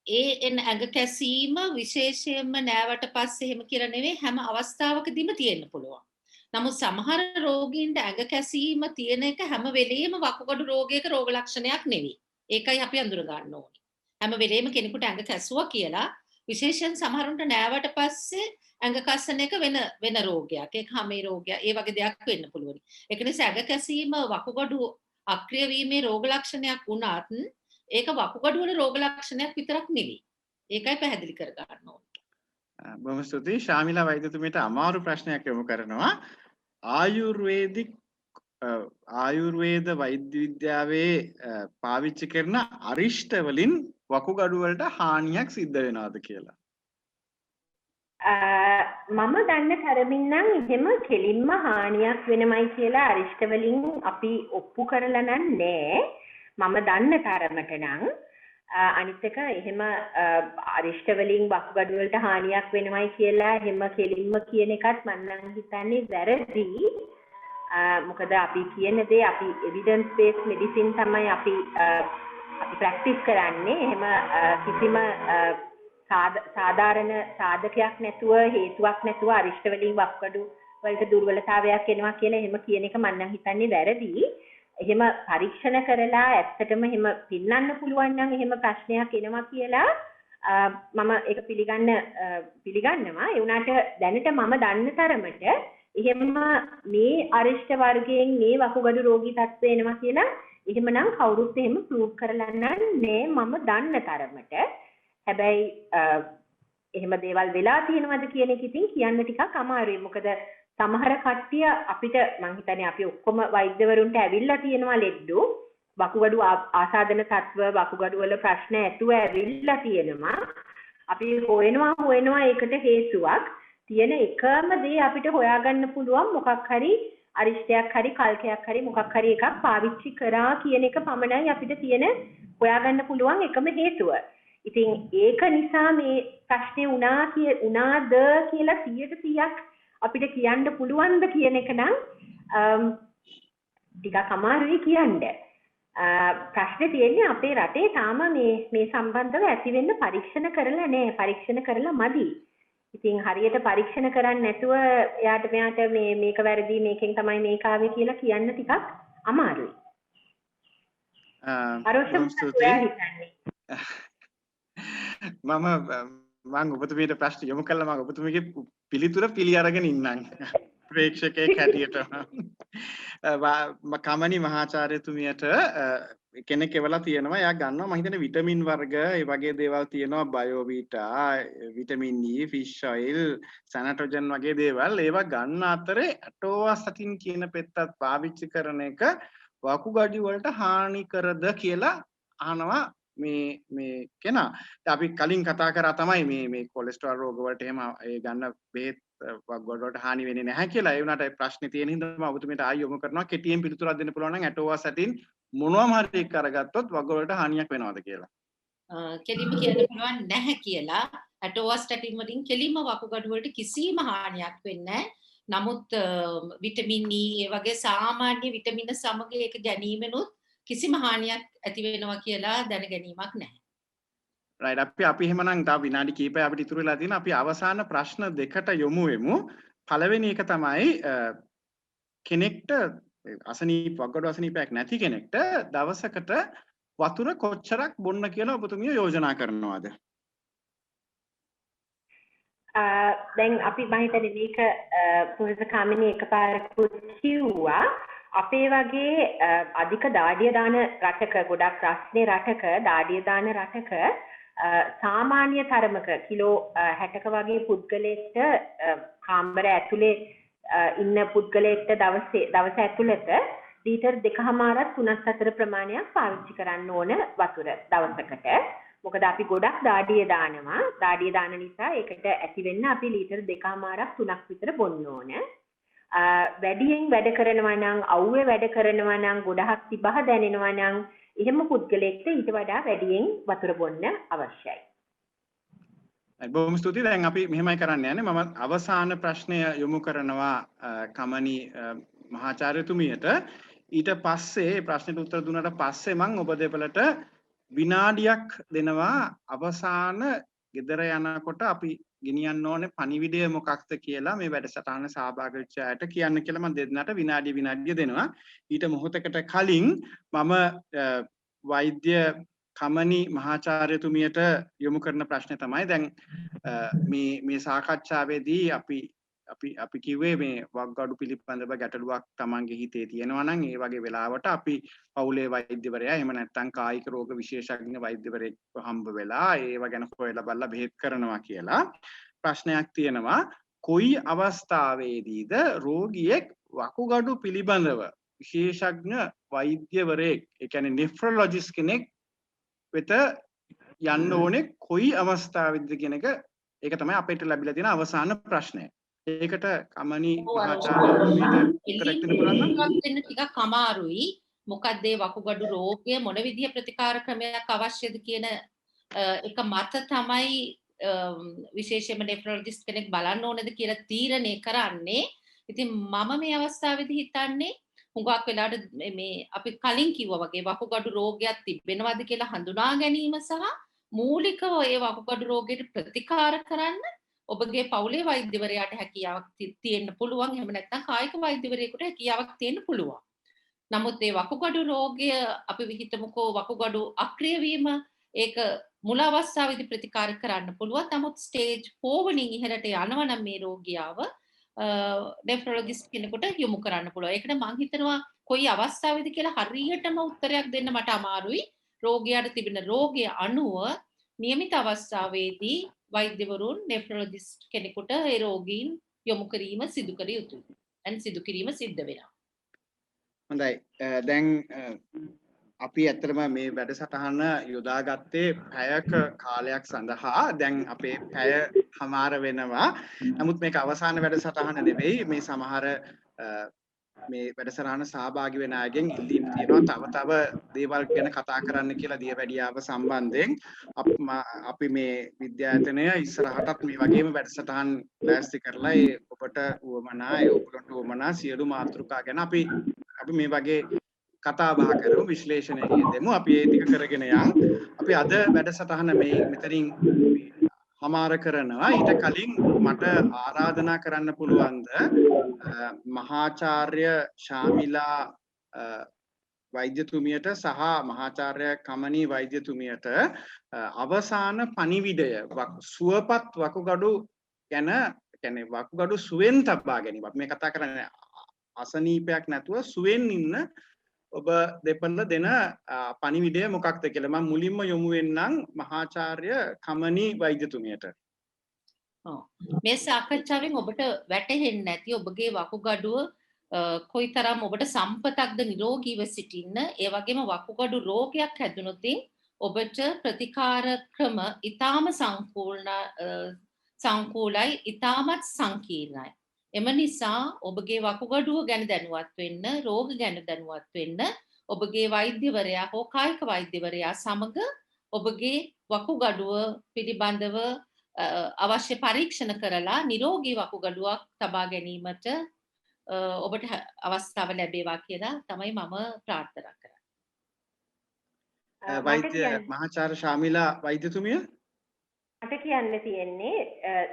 ඒ එන ඇඟ කැසීම විශේෂයෙන්ම නෑවට පස්සේ එහෙම කියලා නෙවෙයි හැම අවස්ථාවකදීම තියෙන්න පුළුවන්. නමුත් සමහර රෝගීන්ට ඇඟ කැසීම තියෙන එක හැම වෙලෙම වකුගඩු රෝගයක රෝග ලක්ෂණයක් නෙවෙයි. ඒකයි අපි අඳුර ගන්න ඕනේ. හැම වෙලෙම කෙනෙකුට ඇඟ කැසුවා කියලා විශේෂයෙන් සමහරුන්ට නෑවට පස්සේ ඇඟ කස්සන එක වෙන රෝගයක්. ඒක හැමේ රෝගයක්. ඒ වගේ දෙයක් වෙන්න පුළුවන්. ඒක නිසා ඇඟ කැසීම වකුගඩු අක්‍රිය වීමේ රෝග ලක්ෂණයක් වුණත් ඒක වකුගඩු වල රෝග ලක්ෂණයක් විතරක් නෙවෙයි. ඒකයි පැහැදිලි කර ගන්න ඕනේ. බොහොම ස්තුතියි. ශාමිලා වෛද්‍යතුමියට අමාරු ප්‍රශ්නයක් යොමු කරනවා. ආයුර්වේද වෛද්‍ය විද්‍යාවේ පාවිච්චි කරන අරිෂ්ඨ වලින් වකුගඩු වලට හානියක් සිද්ධ වෙනවද කියලා? මම දන්න තරමින් නම් එහෙම කෙලින්ම හානියක් වෙනමයි කියලා අරිෂ්ඨ වලින් අපි ඔප්පු කරලා නෑ. මම දන්න තරමට නම් අනිත් එක එහෙම අරිෂ්ඨ වලින් වකුගඩු වලට හානියක් වෙනවයි කියලා එහෙම කෙලින්ම කියන එකත් මම නම් හිතන්නේ වැරදි. මොකද අපි කියන දේ අපි evidence based medicine තමයි අපි ප්‍රැක්ටිස් කරන්නේ. එහෙම කිසිම සාධාරණ සාධකයක් නැතුව හේතුවක් නැතුව අරිෂ්ඨ වලින් වකුගඩු වලට දුර්වලතාවයක් එනවා කියලා එහෙම කියන එක මම නම් හිතන්නේ වැරදි. එහෙම පරීක්ෂණ කරලා ඇත්තටම එහෙම පින්නන්න පුළුවන් නම් එහෙම ප්‍රශ්නයක් එනවා කියලා මම ඒක පිළිගන්නවා. ඒ වුණාට දැනට මම දන්න තරමට එහෙම මේ අරිෂ්ඨ වර්ගයෙන් මේ වකුගඩු රෝගී තත්ත්වය එනවා කියලා එහෙමනම් කවුරුත් එහෙම ප්‍රූව් කරලා නැහැ මම දන්න තරමට. හැබැයි එහෙම දේවල් වෙලා තියෙනවද කියන එක ඉතින් කියන්න ටිකක් අමාරුයි. මොකද සමහර කට්ටිය අපිට මං හිතන්නේ අපි ඔක්කොම වෛද්‍යවරුන්ට ඇවිල්ලා තියෙනවා ලෙඩ්ඩු වකුගඩු ආසාදන තත්ත්ව වකුගඩු වල ප්‍රශ්න ඇතුව ඇවිල්ලා තියෙනවා. අපි හොයනවා ඒකට හේතුවක්. තියෙන එකම දේ අපිට හොයාගන්න පුළුවන් මොකක් හරි අරිෂ්ඨයක් හරි කල්කයක් හරි මොකක් හරි එකක් පාවිච්චි කරා කියන එක පමණයි අපිට තියෙන හොයාගන්න පුළුවන් එකම හේතුව. ඉතින් ඒක නිසා මේ ප්‍රශ්නේ උනාද කියලා 100% අපිට කියන්න පුළුවන්ද කියන එක නම් ටිකක් අමාරුයි කියන්න. ප්‍රශ්නේ තියෙන්නේ අපේ රටේ තාම මේ සම්බන්ධව ඇති වෙන්න පරීක්ෂණ කරලා නැහැ. පරීක්ෂණ කරලා මදි. ඉතින් හරියට පරීක්ෂණ කරන්නේ නැතුව එයාට මෙයාට මේක වැරදි මේකෙන් තමයි මේක ආවේ කියලා කියන්න ටිකක් අමාරුයි. මම ඔබතුමීට ප්‍රශ්න යොමු කළා. මම ඔබතුමීගේ පිළිතුර පිළි අරගෙන ඉන්නම් ප්‍රේක්ෂකයෙක් හැටියට. කමනි මහාචාර්යතුමියට කෙනෙක් එවලා තියෙනවා. එයා ගන්නවා මම හිතන්නේ විටමින් වර්ග ඒ වගේ දේවල් තියෙනවා. Biovita, vitamin E, fish oil, Sanatogen වගේ දේවල්. ඒවා ගන්න අතරේ ඇටෝවාසටින් කියන පෙත්තත් පාවිච්චි කරන එක වකුගඩු වලට හානි කරද කියලා අහනවා මේ කෙනා. අපි කලින් කතා කරා තමයි මේ කොලෙස්ටරෝල් රෝග වලට එහෙම ඒ ගන්න බෙහෙත් වක්ගඩුවට හානි වෙන්නේ නැහැ කියලා. ඒ වුණාට ප්‍රශ්නේ තියෙන හින්දා මම ඔබතුමීට ආයෙ යොමු කරනවා. කෙටියෙන් පිළිතුරක් දෙන්න පුළුවන් නම් ඇටෝවස් ඇතින් මොනවාම හරි එක්ක අරගත්තොත් වක්ගඩුවට හානියක් වෙනවද කියලා. කෙලින්ම කියන්න පුළුවන් නැහැ කියලා. ඇටෝවස් ටැටින් වලින් කෙලින්ම වකුගඩු වලට කිසිම හානියක් වෙන්නේ නැහැ. නමුත් විටමින් E ඒ වගේ සාමාන්‍ය විටමින සමග ඒක ගැනීමෙනුත් කිසිම හානියක් ඇති වෙනවා කියලා දැන ගැනීමක් නැහැ. රයිට් අපි එහෙමනම් තව විනාඩි කිහිපයක් අපිට ඉතුරු වෙලා තියෙනවා. අපි අවසාන ප්‍රශ්න දෙකට යොමු වෙමු. පළවෙනි එක තමයි කෙනෙක්ට වක්ගඩු අසනීපයක් නැති කෙනෙක්ට දවසකට වතුර කොච්චරක් බොන්න කියලා ඔබතුමිය යෝජනා කරනවාද? දැන් අපි මම හිතන්නේ මේක පුරුෂ කාමිනී එකපාරකුත් කිව්වා. අපේ වගේ අධික දාඩිය දාන රටක ගොඩක් රස්නේ රටක දාඩිය දාන රටක සාමාන්‍ය තරමක කිලෝ 60ක වගේ පුද්ගලයෙක්ට කාමර ඇතුලේ ඉන්න පුද්ගලයෙක්ට දවස ඇතුළත ලීටර් 2.5ක් 3ක් අතර ප්‍රමාණයක් පාවිච්චි කරන්න ඕන වතුර දවසකට. මොකද අපි ගොඩක් දාඩිය දානවා. දාඩිය දාන නිසා ඒකට ඇති වෙන්න අපි ලීටර් 2.5ක් 3ක් විතර බොන්න ඕන. වැඩියෙන් වැඩ කරනවා නම් අවුවේ වැඩ කරනවා නම් ගොඩක් තිබහ දැනෙනවා නම් එහෙම පුද්ගලයෙක්ට ඊට වඩා වැඩියෙන් වතුර බොන්න අවශ්‍යයි. බොහොම ස්තුතියි. දැන් අපි මෙහෙමයි කරන්න යන්නේ. මම අවසාන ප්‍රශ්නය යොමු කරනවා කමනි මහාචාර්යතුමියට. ඊට පස්සේ ප්‍රශ්නෙට උත්තර දුන්නාට පස්සේ මම ඔබ දෙපළට විනාඩියක් දෙනවා අවසාන ගෙදර යනකොට අපි ගෙනියන්න ඕනේ පණිවිඩය මොකක්ද කියලා මේ වැඩසටහන සහභාගී වෙච්ච අයට කියන්න කියලා මම දෙන්නට විනාඩිය දෙනවා. ඊට මොහොතකට කලින් මම වෛද්‍ය කමනි මහාචාර්යතුමියට යොමු කරන ප්‍රශ්නේ තමයි දැන් මේ සාකච්ඡාවේදී අපි කිව්වේ මේ වක්ගඩු පිළිබඳව ගැටලුවක් Tamange හිතේ තියෙනවා නම් ඒ වගේ වෙලාවට අපි පවුලේ වෛද්‍යවරයා එහෙම නැත්නම් කායික රෝග විශේෂඥ වෛද්‍යවරයෙක් හම්බ වෙලා ඒව ගැන හොයලා බලලා බෙහෙත් කරනවා කියලා ප්‍රශ්නයක් තියෙනවා. කොයි අවස්ථාවේදීද රෝගියෙක් වකුගඩු පිළිබඳව විශේෂඥ වෛද්‍යවරයෙක් ඒ කියන්නේ නෙෆ්‍රොලොජිස්ට් කෙනෙක් වෙත යන්න ඕනේ කොයි අවස්ථාවේදීද කියන එක ඒක තමයි අපිට ලැබිලා තියෙන අවසාන ප්‍රශ්නය. ඒකට කමනි මහාචාර්යතුමීට උත්තරයක් දෙන්න පුළුවන් නම් දෙන්න ටිකක් අමාරුයි. මොකද මේ වකුගඩු රෝගය මොන විදිහ ප්‍රතිකාර ක්‍රමයක් අවශ්‍යද කියන එක මත තමයි විශේෂයෙන්ම නෙෆ්‍රොලොජිස්ට් කෙනෙක් බලන්න ඕනේද කියලා තීරණය කරන්නේ. ඉතින් මම මේ අවස්ථාවේදී හිතන්නේ හුඟක් වෙලාවට මේ අපි කලින් කිව්වා වගේ වකුගඩු රෝගයක් තිබෙනවද කියලා හඳුනා ගැනීම සහ මූලිකව ඒ වකුගඩු රෝගයට ප්‍රතිකාර කරන්න ඔබගේ පවුලේ වෛද්‍යවරයාට හැකියාවක් තියෙන්න පුළුවන්. එහෙම නැත්නම් කායික වෛද්‍යවරයෙකුට හැකියාවක් තියෙන්න පුළුවන්. නමුත් මේ වකුගඩු රෝගය අපි හිතමුකෝ වකුගඩු අක්‍රිය වීම ඒක මුල අවස්ථාවේදී ප්‍රතිකාර කරන්න පුළුවන්. නමුත් ස්ටේජ් 4 වලින් ඉහළට යනවා නම් මේ රෝගියාව නෙෆ්‍රොලොජිස්ට් කෙනෙකුට යොමු කරන්න පුළුවන්. ඒකට මම හිතනවා කොයි අවස්ථාවේදී කියලා හරියටම උත්තරයක් දෙන්න මට අමාරුයි. රෝගියාට තිබෙන රෝගය අනුව නියමිත අවස්ථාවේදී වෛද්‍යවරුන් නෙෆ්‍රොලොජිස්ට් කෙනෙකුට ඒ රෝගීන් යොමු කිරීම සිදු කර යුතුයි. සිදු කිරීම සිද්ධ වෙනවා. හොඳයි. දැන් අපි ඇත්තටම මේ වැඩසටහන යොදාගත්තේ පැයක කාලයක් සඳහා. දැන් අපේ පැය හමාර වෙනවා. නමුත් මේක අවසාන වැඩසටහන නෙවෙයි. මේ සමහර මේ වැඩසටහන සහභාගී වෙන අයගෙන් ඉල්ලීම් තියෙනවා තව දේවල් ගැන කතා කරන්න කියලා දියවැඩියාව සම්බන්ධයෙන් අපි මේ විද්‍යායතනය ඉස්සරහටත් මේ වගේම වැඩසටහන් ලෑස්ති කරලා ඒ ඔබට උවමනා ඒ ඔබට උවමනා සියලු මාතෘකා ගැන අපි මේ වගේ කතා බහ කරමු විශ්ලේෂණය යෙදෙමු අපි ඒ ටික කරගෙන යන් අපි අද වැඩසටහන මේ මෙතනින් හමාර කරනවා. ඊට කලින් මට ආරාධනා කරන්න පුළුවන්ද මහාචාර්ය ශාමිලා වෛද්‍යතුමියට සහ මහාචාර්ය කමනි වෛද්‍යතුමියට අවසාන පණිවිඩය සුවපත් වකුගඩු ගැන කියන්නේ වකුගඩු සුවෙන් තබා ගැනීම. අපි මේ කතා කරන්නේ අසනීපයක් නැතුව සුවෙන් ඉන්න ඔබ දෙපළ දෙන පණිවිඩය මොකක්ද කියලා මම මුලින්ම යොමු වෙන්නම් මහාචාර්ය කමනි වෛද්‍යතුමියට. මේ සාකච්ඡාවෙන් ඔබට වැටහෙන්නේ නැති ඔබගේ වකුගඩුව කොයිතරම් ඔබට සම්පතක්ද නිරෝගීව සිටින්න. ඒ වගේම වකුගඩු රෝගයක් හැදුනොත් ඔබට ප්‍රතිකාර ක්‍රම ඊටාම සංකූලයි ඉතාමත් සංකීර්ණයි. එම නිසා ඔබගේ වකුගඩුව ගැන දැනුවත් වෙන්න, රෝග ගැන දැනුවත් වෙන්න ඔබගේ වෛද්‍යවරයා හෝ කායික වෛද්‍යවරයා සමග ඔබගේ වකුගඩුව පිළිබඳව අවශ්‍ය පරීක්ෂණ කරලා නිරෝගී වකුගඩුවක් තබා ගැනීමට ඔබට අවස්ථාව ලැබේවා කියලා තමයි මම ප්‍රාර්ථනා කරන්නේ. වෛද්‍ය මහාචාර්ය ශාමිලා වෛද්‍යතුමිය මට කියන්න තියෙන්නේ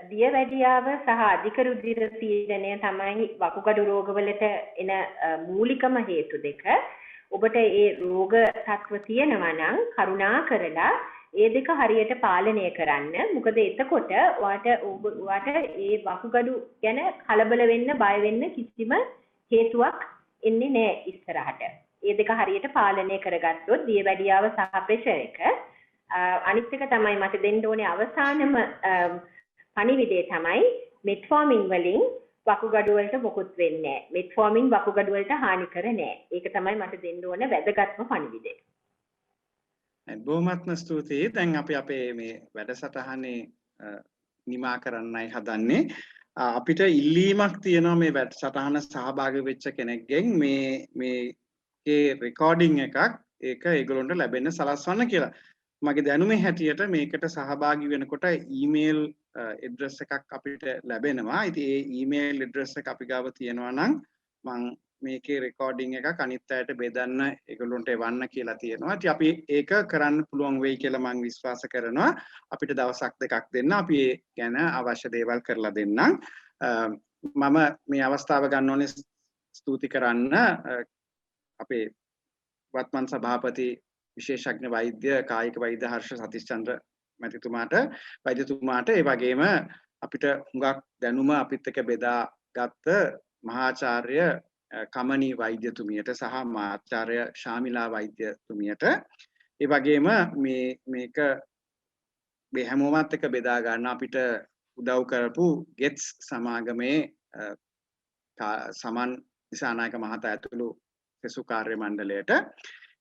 දියවැඩියාව සහ අධික රුධිර පීඩනය තමයි වකුගඩු රෝගවලට එන මූලිකම හේතු දෙක. ඔබට ඒ රෝග තත්ත්ව තියෙනවා නම් කරුණා කරලා ඒ දෙක හරියට පාලනය කරන්න. මොකද එතකොට ඔයාට ඒ වකුගඩු ගැන කලබල වෙන්න, බය වෙන්න කිසිම හේතුවක් එන්නේ නැහැ ඉස්සරහට. ඒ දෙක හරියට පාලනය කරගත්තොත් දියවැඩියාව සහ ප්‍රෙෂර් එක අනිත් එක තමයි මට දෙන්න ඕනේ අවසානම පණිවිඩය තමයි මෙට්ෆෝමින් වලින් වකුගඩු වලට මොකුත් වෙන්නේ නැහැ. මෙට්ෆෝමින් වකුගඩු වලට හානි කර නැහැ. ඒක තමයි මට දෙන්න ඕන වැදගත්ම පණිවිඩය. බොහොමත්ම ස්තුතියි. දැන් අපි අපේ මේ වැඩසටහනේ නිමා කරන්නයි හදන්නේ. අපිට ඉල්ලීමක් තියෙනවා මේ වැඩසටහන සහභාගී වෙච්ච කෙනෙක්ගෙන් මේකේ රෙකෝඩින් එකක් ඒක ඒගොල්ලන්ට ලැබෙන්න සලස්වන්න කියලා. මගේ දැනුමේ හැටියට මේකට සහභාගී වෙනකොට ඊමේල් ඇඩ්‍රස් එකක් අපිට ලැබෙනවා. ඉතින් ඒ ඊමේල් ඇඩ්‍රස් එක අපි ගාව තියෙනවා නම් මම මේකේ රෙකෝඩින් එකක් අනිත් අයට බෙදන්න ඒගොල්ලන්ට එවන්න කියලා තියෙනවා. ඉතින් අපි ඒක කරන්න පුළුවන් වෙයි කියලා මම විශ්වාස කරනවා. අපිට දවසක් දෙකක් දෙන්න අපි ඒ ගැන අවශ්‍ය දේවල් කරලා දෙන්නම්. මම මේ අවස්ථාව ගන්න ඕනේ ස්තුති කරන්න අපේ වත්මන් සභාපති විශේෂඥ වෛද්‍ය කායික වෛද්‍ය හර්ෂ සතිස්චන්ද්‍ර මැතිතුමාට වෛද්‍යතුමාට ඒ වගේම අපිට හුඟක් දැනුම අපිත් එක්ක බෙදාගත්ත මහාචාර්ය කමනී වෛද්‍යතුමියට සහ මහාචාර්ය ශාමිලා වෛද්‍යතුමියට ඒ වගේම මේක මේ හැමෝමත් එක්ක බෙදා ගන්න අපිට උදව් කරපු ගෙට්ස් සමාගමේ සමන් දිසානායක මහතා ඇතුළු සෙසු කාර්ය මණ්ඩලයට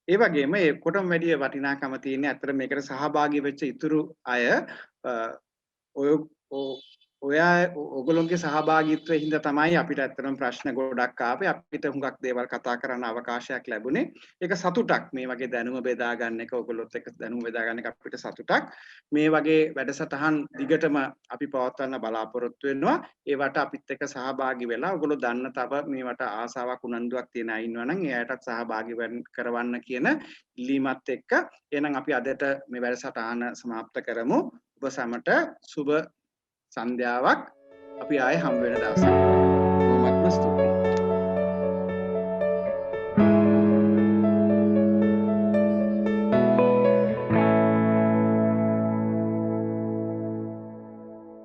ඒ වගේම ඒ කොටම වැඩි වටිනාකම තියෙන අතර මේකට සහභාගී වෙච්ච ඉතුරු අය ඔයගොල්ලෝගේ සහභාගීත්වයෙන් හින්දා තමයි අපිට ඇත්තටම ප්‍රශ්න ගොඩක් ආවේ. අපිට හුඟක් දේවල් කතා කරන්න අවකාශයක් ලැබුණේ. ඒක සතුටක්. මේ වගේ දැනුම බෙදා ගන්න එක ඔයගොල්ලොත් එක්ක දැනුම බෙදා ගන්න එක අපිට සතුටක්. මේ වගේ වැඩසටහන් දිගටම අපි පවත්වන්න බලාපොරොත්තු වෙනවා. ඒවට අපිත් එක්ක සහභාගී වෙලා ඔයගොල්ලෝ දන්න තව මේවට ආසාවක් උනන්දුවක් තියෙන අය ඉන්නවා නම් එයාටත් සහභාගී කරවන්න කියන ඉල්ලීමත් එක්ක එහෙනම් අපි අදට මේ වැඩසටහන સમાપ્ત කරමු. ඔබ සැමට සුබ සන්ධ්‍යාවක් අපි ආයේ හම්බ වෙන දවසක්. බොහොමත්ම ස්තුතියි.